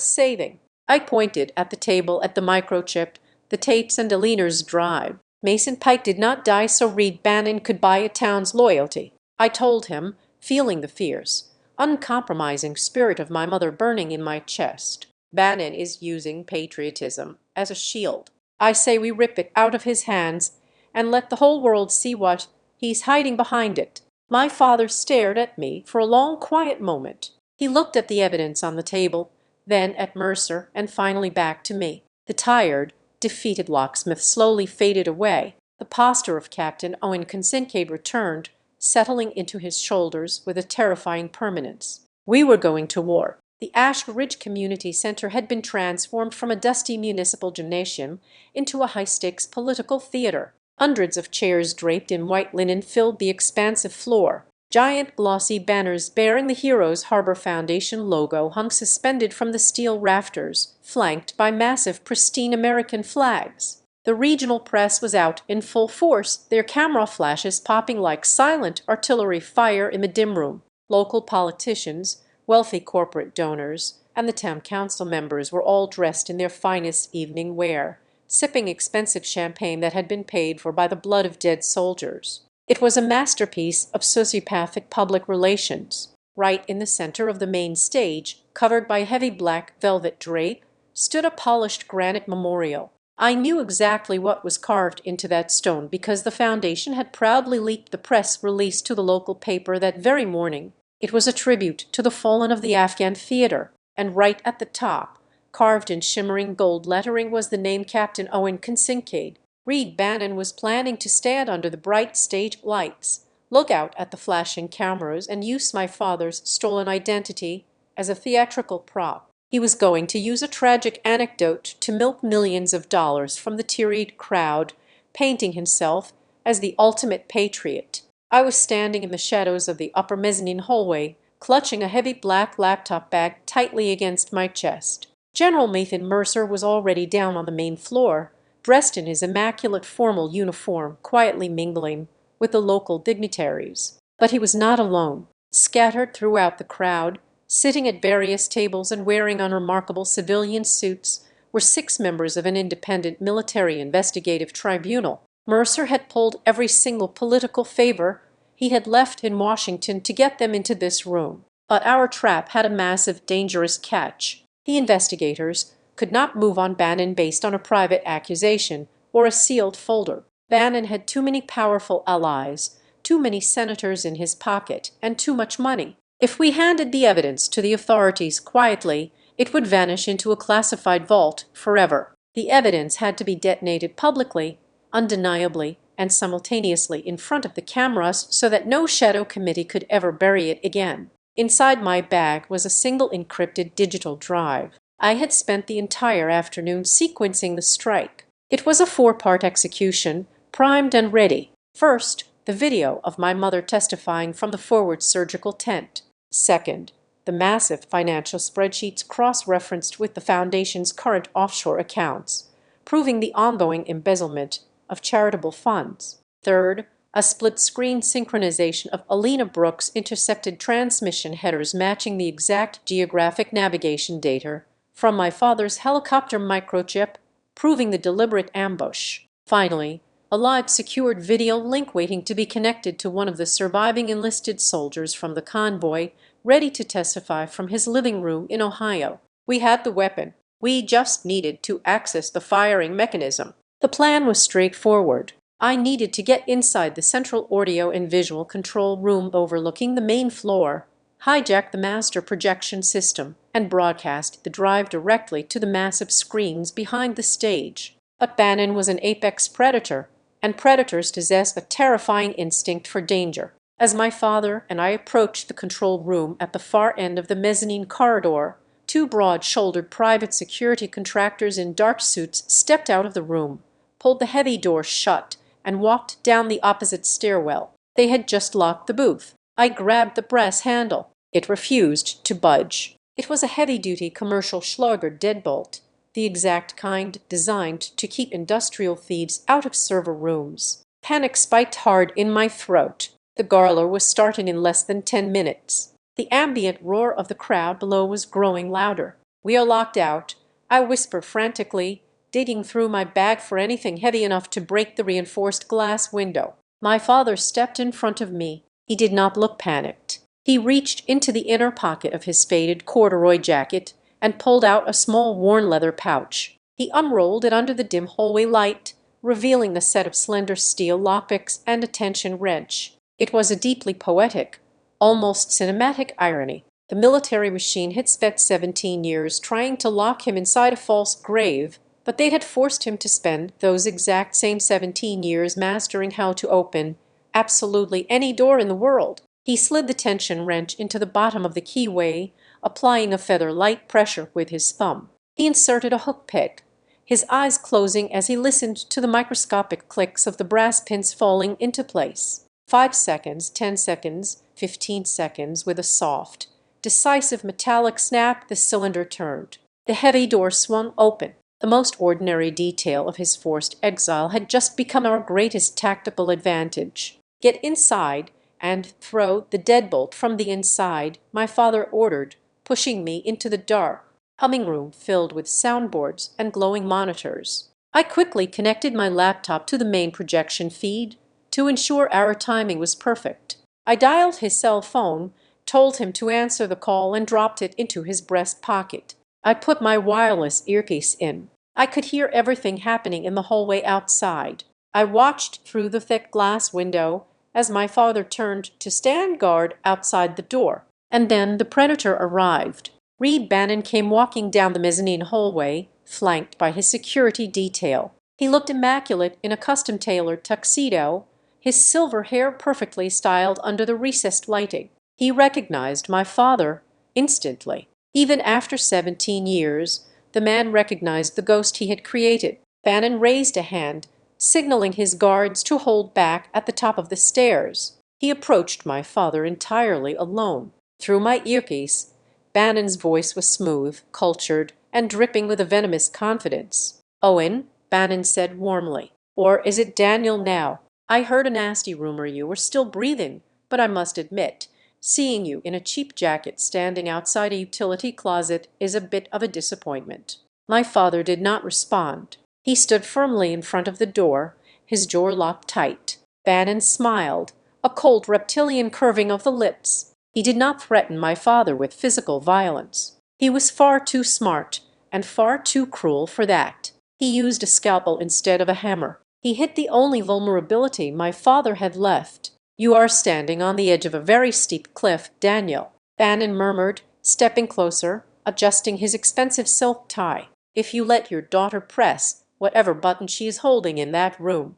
saving. I pointed at the table at the microchip, the tapes and Aliner's drive. Mason Pike did not die so Reed Bannon could buy a town's loyalty, I told him, feeling the fierce, uncompromising spirit of my mother burning in my chest. Bannon is using patriotism as a shield. I say we rip it out of his hands and let the whole world see what he's hiding behind it. My father stared at me for a long, quiet moment. He looked at the evidence on the table, then at Mercer, and finally back to me. The tired, defeated locksmith slowly faded away. The posture of Captain Owen Kincaid returned, settling into his shoulders with a terrifying permanence. We were going to war. The Ash Ridge Community Center had been transformed from a dusty municipal gymnasium into a high-stakes political theater. Hundreds of chairs draped in white linen filled the expansive floor. Giant glossy banners bearing the Heroes Harbor Foundation logo hung suspended from the steel rafters, flanked by massive pristine American flags. The regional press was out in full force, their camera flashes popping like silent artillery fire in the dim room. Local politicians, wealthy corporate donors, and the town council members were all dressed in their finest evening wear, sipping expensive champagne that had been paid for by the blood of dead soldiers. It was a masterpiece of sociopathic public relations. Right in the center of the main stage, covered by heavy black velvet drape, stood a polished granite memorial. I knew exactly what was carved into that stone because the foundation had proudly leaked the press release to the local paper that very morning. It was a tribute to the fallen of the Afghan theater, and right at the top, carved in shimmering gold lettering, was the name Captain Owen Kincaid. Reed Bannon was planning to stand under the bright stage lights, look out at the flashing cameras, and use my father's stolen identity as a theatrical prop. He was going to use a tragic anecdote to milk millions of dollars from the teary-eyed crowd, painting himself as the ultimate patriot. I was standing in the shadows of the upper mezzanine hallway, clutching a heavy black laptop bag tightly against my chest. General Nathan Mercer was already down on the main floor, dressed in his immaculate formal uniform, quietly mingling with the local dignitaries. But he was not alone. Scattered throughout the crowd, sitting at various tables and wearing unremarkable civilian suits, were 6 members of an independent military investigative tribunal. Mercer had pulled every single political favor he had left in Washington to get them into this room. But our trap had a massive, dangerous catch. The investigators could not move on Bannon based on a private accusation or a sealed folder. Bannon had too many powerful allies, too many senators in his pocket, and too much money. If we handed the evidence to the authorities quietly, it would vanish into a classified vault forever. The evidence had to be detonated publicly, undeniably, and simultaneously in front of the cameras so that no shadow committee could ever bury it again. Inside my bag was a single encrypted digital drive. I had spent the entire afternoon sequencing the strike. It was a 4-part execution, primed and ready. First, the video of my mother testifying from the forward surgical tent. Second, the massive financial spreadsheets cross-referenced with the Foundation's current offshore accounts, proving the ongoing embezzlement of charitable funds. Third, a split-screen synchronization of Alina Brooks' intercepted transmission headers matching the exact geographic navigation data from my father's helicopter microchip, proving the deliberate ambush. Finally, a live secured video link waiting to be connected to one of the surviving enlisted soldiers from the convoy, ready to testify from his living room in Ohio. We had the weapon. We just needed to access the firing mechanism. The plan was straightforward. I needed to get inside the central audio and visual control room overlooking the main floor, hijack the master projection system, and broadcast the drive directly to the massive screens behind the stage. But Bannon was an apex predator, and predators possess a terrifying instinct for danger. As my father and I approached the control room at the far end of the mezzanine corridor, 2 broad-shouldered private security contractors in dark suits stepped out of the room, pulled the heavy door shut, and walked down the opposite stairwell. They had just locked the booth. I grabbed the brass handle. It refused to budge. It was a heavy-duty commercial Schlager deadbolt, the exact kind designed to keep industrial thieves out of server rooms. Panic spiked hard in my throat. The garler was starting in less than 10 minutes. The ambient roar of the crowd below was growing louder. "We are locked out," I whispered frantically, digging through my bag for anything heavy enough to break the reinforced glass window. My father stepped in front of me. He did not look panicked. He reached into the inner pocket of his faded corduroy jacket and pulled out a small worn leather pouch. He unrolled it under the dim hallway light, revealing the set of slender steel lockpicks and a tension wrench. It was a deeply poetic, almost cinematic irony. The military machine had spent 17 years trying to lock him inside a false grave, but they had forced him to spend those exact same 17 years mastering how to open absolutely any door in the world. He slid the tension wrench into the bottom of the keyway, applying a feather-light pressure with his thumb. He inserted a hook pick, his eyes closing as he listened to the microscopic clicks of the brass pins falling into place. 5 seconds, 10 seconds, 15 seconds, with a soft, decisive metallic snap, the cylinder turned. The heavy door swung open. The most ordinary detail of his forced exile had just become our greatest tactical advantage. "Get inside and throw the deadbolt from the inside," my father ordered, pushing me into the dark, humming room filled with soundboards and glowing monitors. I quickly connected my laptop to the main projection feed to ensure our timing was perfect. I dialed his cell phone, told him to answer the call, and dropped it into his breast pocket. I put my wireless earpiece in. I could hear everything happening in the hallway outside. I watched through the thick glass window as my father turned to stand guard outside the door. And then the predator arrived. Reed Bannon came walking down the mezzanine hallway, flanked by his security detail. He looked immaculate in a custom-tailored tuxedo, his silver hair perfectly styled under the recessed lighting. He recognized my father instantly. Even after 17 years, the man recognized the ghost he had created. Bannon raised a hand, signaling his guards to hold back at the top of the stairs. He approached my father entirely alone. Through my earpiece, Bannon's voice was smooth, cultured, and dripping with a venomous confidence. "Owen," Bannon said warmly. "Or is it Daniel now? I heard a nasty rumor you were still breathing, but I must admit, seeing you in a cheap jacket standing outside a utility closet is a bit of a disappointment." My father did not respond. He stood firmly in front of the door, his jaw locked tight. Bannon smiled, a cold reptilian curving of the lips. He did not threaten my father with physical violence. He was far too smart and far too cruel for that. He used a scalpel instead of a hammer. He hit the only vulnerability my father had left. "You are standing on the edge of a very steep cliff, Daniel," Bannon murmured, stepping closer, adjusting his expensive silk tie. "If you let your daughter press whatever button she is holding in that room,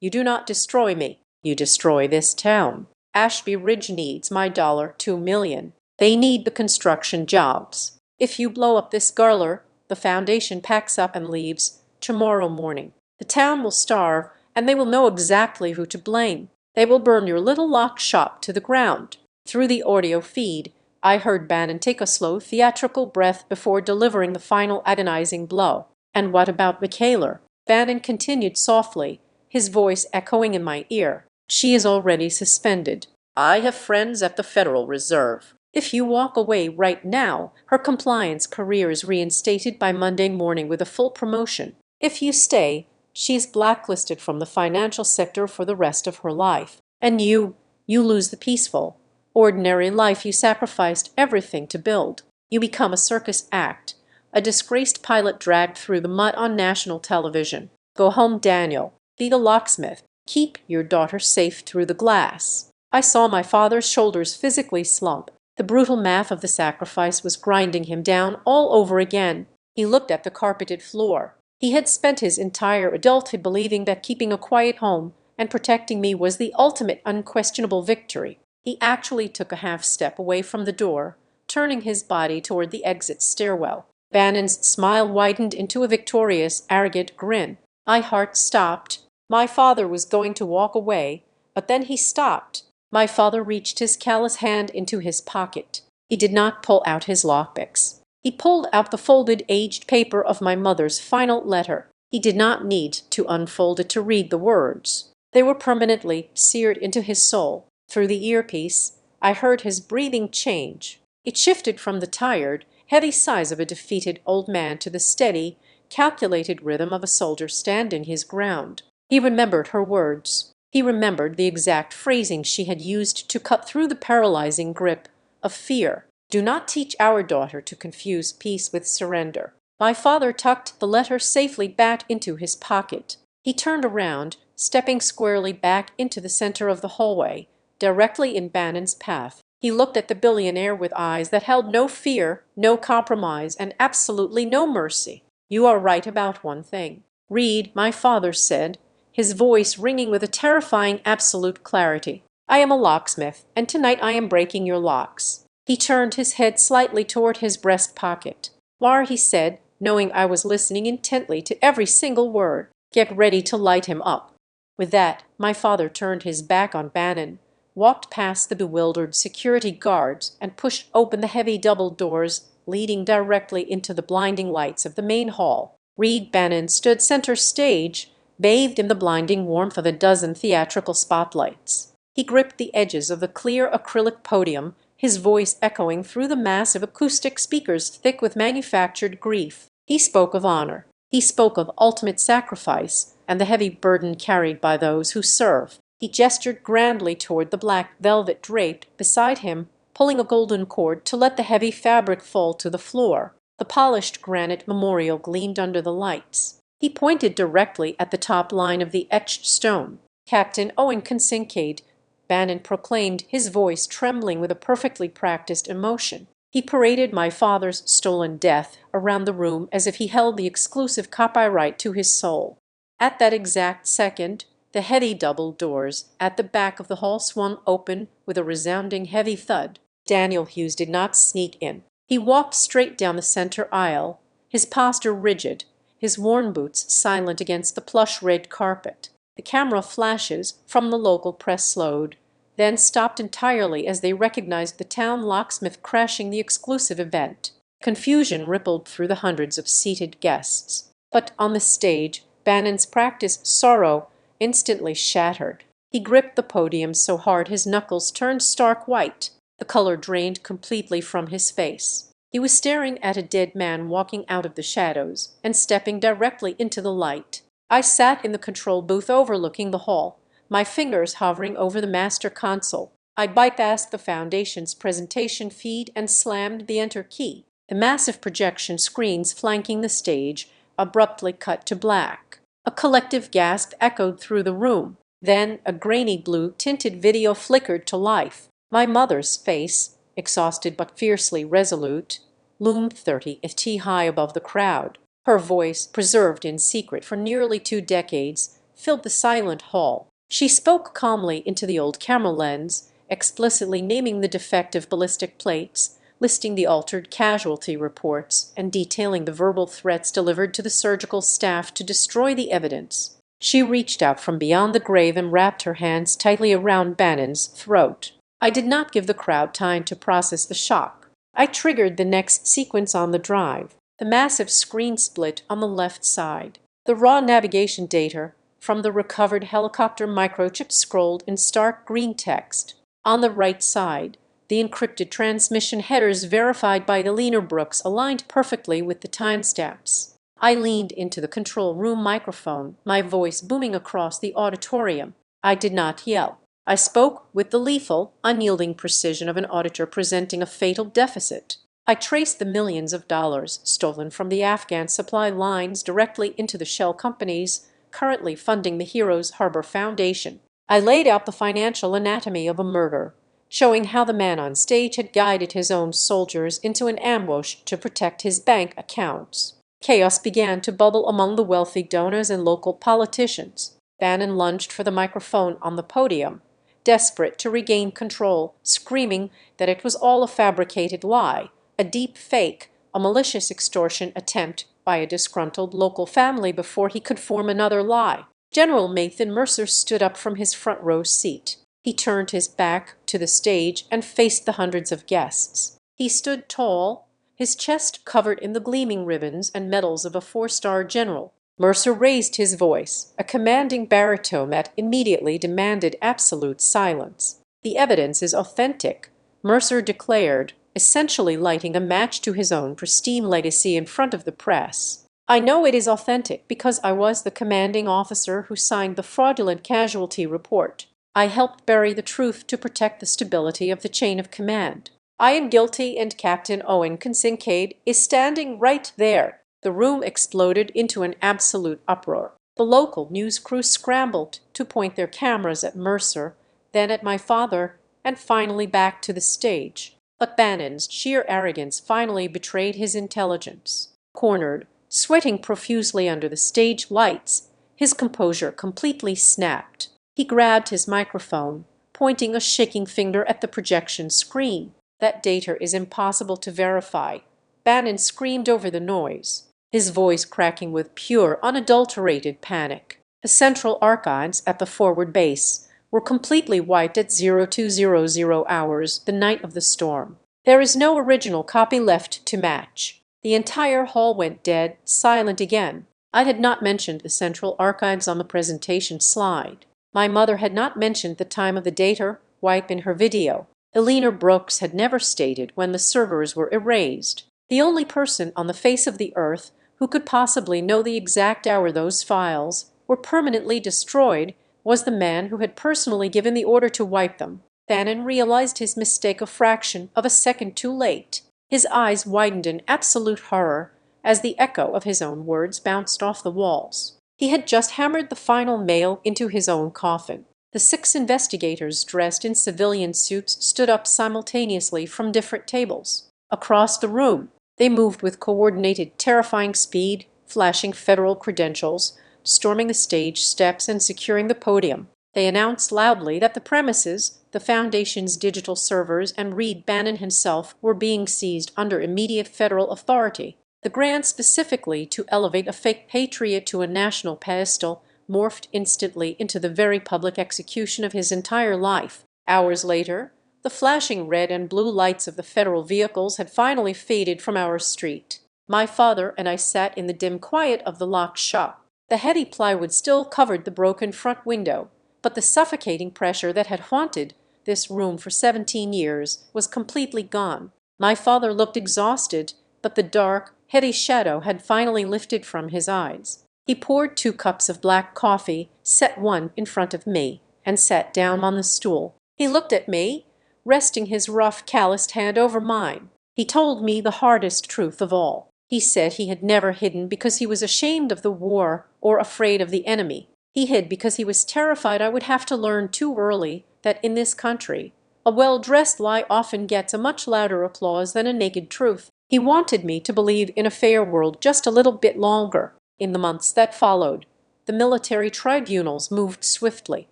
you do not destroy me, you destroy this town. Ashby Ridge needs my $2 million. They need the construction jobs. If you blow up this garler, the foundation packs up and leaves tomorrow morning. The town will starve, and they will know exactly who to blame. They will burn your little lock shop to the ground." Through the audio feed, I heard Bannon take a slow, theatrical breath before delivering the final agonizing blow. "And what about Michaela?" Bannon continued softly, his voice echoing in my ear. "She is already suspended. I have friends at the Federal Reserve. If you walk away right now, her compliance career is reinstated by Monday morning with a full promotion. If you stay, she's blacklisted from the financial sector for the rest of her life. And you lose the peaceful, ordinary life you sacrificed everything to build. You become a circus act, a disgraced pilot dragged through the mud on national television. Go home, Daniel. Be the locksmith. Keep your daughter safe through the glass." I saw my father's shoulders physically slump. The brutal math of the sacrifice was grinding him down all over again. He looked at the carpeted floor. He had spent his entire adulthood believing that keeping a quiet home and protecting me was the ultimate unquestionable victory. He actually took a half step away from the door, turning his body toward the exit stairwell. Bannon's smile widened into a victorious, arrogant grin. My heart stopped. My father was going to walk away, but then he stopped. My father reached his callous hand into his pocket. He did not pull out his lockpicks. He pulled out the folded aged paper of my mother's final letter. He did not need to unfold it to read the words. They were permanently seared into his soul. Through the earpiece, I heard his breathing change. It shifted from the tired, heavy sighs of a defeated old man to the steady, calculated rhythm of a soldier standing his ground. He remembered her words. He remembered the exact phrasing she had used to cut through the paralyzing grip of fear. Do not teach our daughter to confuse peace with surrender. My father tucked the letter safely back into his pocket. He turned around, stepping squarely back into the center of the hallway, directly in Bannon's path. He looked at the billionaire with eyes that held no fear, no compromise, and absolutely no mercy. "You are right about one thing. Read," my father said, his voice ringing with a terrifying absolute clarity. "I am a locksmith, and tonight I am breaking your locks." He turned his head slightly toward his breast pocket. "Lar," he said, knowing I was listening intently to every single word, "get ready to light him up." With that, my father turned his back on Bannon, walked past the bewildered security guards, and pushed open the heavy double doors leading directly into the blinding lights of the main hall. Reed Bannon stood center stage, bathed in the blinding warmth of a dozen theatrical spotlights. He gripped the edges of the clear acrylic podium, his voice echoing through the massive acoustic speakers thick with manufactured grief. He spoke of honor. He spoke of ultimate sacrifice and the heavy burden carried by those who serve. He gestured grandly toward the black velvet draped beside him, pulling a golden cord to let the heavy fabric fall to the floor. The polished granite memorial gleamed under the lights. He pointed directly at the top line of the etched stone. "Captain Owen Kincaid," Bannon proclaimed, his voice trembling with a perfectly practiced emotion. He paraded my father's stolen death around the room as if he held the exclusive copyright to his soul. At that exact second, the heavy double doors at the back of the hall swung open with a resounding heavy thud. Daniel Hughes did not sneak in. He walked straight down the center aisle, his posture rigid, his worn boots silent against the plush red carpet. The camera flashes from the local press slowed, then stopped entirely as they recognized the town locksmith crashing the exclusive event. Confusion rippled through the hundreds of seated guests. But on the stage, Bannon's practiced sorrow instantly shattered. He gripped the podium so hard his knuckles turned stark white. The color drained completely from his face. He was staring at a dead man walking out of the shadows and stepping directly into the light. I sat in the control booth overlooking the hall, my fingers hovering over the master console. I bypassed the Foundation's presentation feed and slammed the enter key. The massive projection screens flanking the stage abruptly cut to black. A collective gasp echoed through the room. Then a grainy blue-tinted video flickered to life. My mother's face, exhausted but fiercely resolute, loomed 30 feet high above the crowd. Her voice, preserved in secret for nearly 2 decades, filled the silent hall. She spoke calmly into the old camera lens, explicitly naming the defective ballistic plates, listing the altered casualty reports, and detailing the verbal threats delivered to the surgical staff to destroy the evidence. She reached out from beyond the grave and wrapped her hands tightly around Bannon's throat. I did not give the crowd time to process the shock. I triggered the next sequence on the drive. The massive screen split on the left side. The raw navigation data from the recovered helicopter microchip scrolled in stark green text. On the right side, the encrypted transmission headers verified by the Leaner Brooks aligned perfectly with the timestamps. I leaned into the control room microphone, my voice booming across the auditorium. I did not yell. I spoke with the lethal, unyielding precision of an auditor presenting a fatal deficit. I traced the millions of dollars stolen from the Afghan supply lines directly into the shell companies currently funding the Heroes Harbor Foundation. I laid out the financial anatomy of a murder, showing how the man on stage had guided his own soldiers into an ambush to protect his bank accounts. Chaos began to bubble among the wealthy donors and local politicians. Bannon lunged for the microphone on the podium, desperate to regain control, screaming that it was all a fabricated lie, a deep fake, a malicious extortion attempt by a disgruntled local family before he could form another lie. General Nathan Mercer stood up from his front row seat. He turned his back to the stage and faced the hundreds of guests. He stood tall, his chest covered in the gleaming ribbons and medals of a four-star general. Mercer raised his voice, a commanding baritone that immediately demanded absolute silence. "The evidence is authentic," Mercer declared, essentially lighting a match to his own pristine legacy in front of the press. "I know it is authentic because I was the commanding officer who signed the fraudulent casualty report. I helped bury the truth to protect the stability of the chain of command. I am guilty, and Captain Owen Kincaid is standing right there." The room exploded into an absolute uproar. The local news crew scrambled to point their cameras at Mercer, then at my father, and finally back to the stage. But Bannon's sheer arrogance finally betrayed his intelligence. Cornered, sweating profusely under the stage lights, his composure completely snapped. He grabbed his microphone, pointing a shaking finger at the projection screen. "That data is impossible to verify," Bannon screamed over the noise, his voice cracking with pure, unadulterated panic. The central archives at the forward base were completely wiped at 0200 hours the night of the storm. There is no original copy left to match. The entire hall went dead silent again. I had not mentioned the central archives on the presentation slide. My mother had not mentioned the time of the data wipe in her video. Eleanor Brooks had never stated when the servers were erased. The only person on the face of the earth who could possibly know the exact hour those files were permanently destroyed was the man who had personally given the order to wipe them. Bannon realized his mistake a fraction of a second too late. His eyes widened in absolute horror as the echo of his own words bounced off the walls. He had just hammered the final nail into his own coffin. The 6 investigators dressed in civilian suits stood up simultaneously from different tables. Across the room, they moved with coordinated, terrifying speed, flashing federal credentials, storming the stage steps and securing the podium. They announced loudly that the premises, the Foundation's digital servers, and Reed Bannon himself were being seized under immediate federal authority. The grant specifically to elevate a fake patriot to a national pedestal morphed instantly into the very public execution of his entire life. Hours later, the flashing red and blue lights of the federal vehicles had finally faded from our street. My father and I sat in the dim quiet of the locked shop. The heavy plywood still covered the broken front window, but the suffocating pressure that had haunted this room for 17 years was completely gone. My father looked exhausted, but the dark, heavy shadow had finally lifted from his eyes. He poured 2 cups of black coffee, set one in front of me, and sat down on the stool. He looked at me, resting his rough, calloused hand over mine. He told me the hardest truth of all. He said he had never hidden because he was ashamed of the war or afraid of the enemy. He hid because he was terrified I would have to learn too early that in this country, a well-dressed lie often gets a much louder applause than a naked truth. He wanted me to believe in a fair world just a little bit longer. In the months that followed, the military tribunals moved swiftly.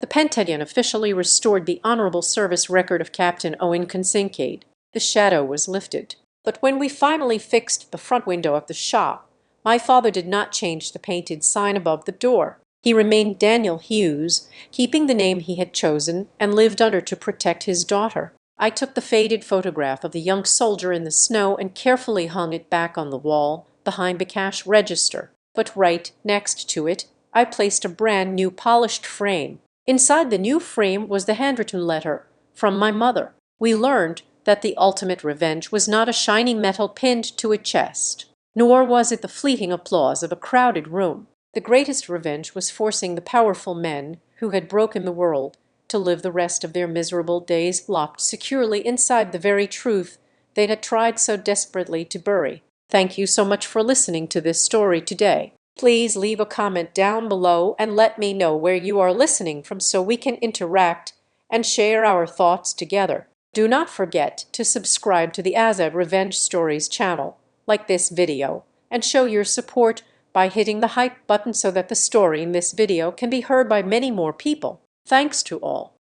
The Pentagon officially restored the honorable service record of Captain Owen Kincaid. The shadow was lifted. But when we finally fixed the front window of the shop, my father did not change the painted sign above the door. He remained Daniel Hughes, keeping the name he had chosen and lived under to protect his daughter. I took the faded photograph of the young soldier in the snow and carefully hung it back on the wall behind the cash register. But right next to it, I placed a brand new polished frame. Inside the new frame was the handwritten letter from my mother. We learned that the ultimate revenge was not a shiny metal pinned to a chest, nor was it the fleeting applause of a crowded room. The greatest revenge was forcing the powerful men who had broken the world to live the rest of their miserable days locked securely inside the very truth they had tried so desperately to bury. Thank you so much for listening to this story today. Please leave a comment down below and let me know where you are listening from so we can interact and share our thoughts together. Do not forget to subscribe to the Azad Revenge Stories channel, like this video, and show your support by hitting the hype button so that the story in this video can be heard by many more people. Thanks to all.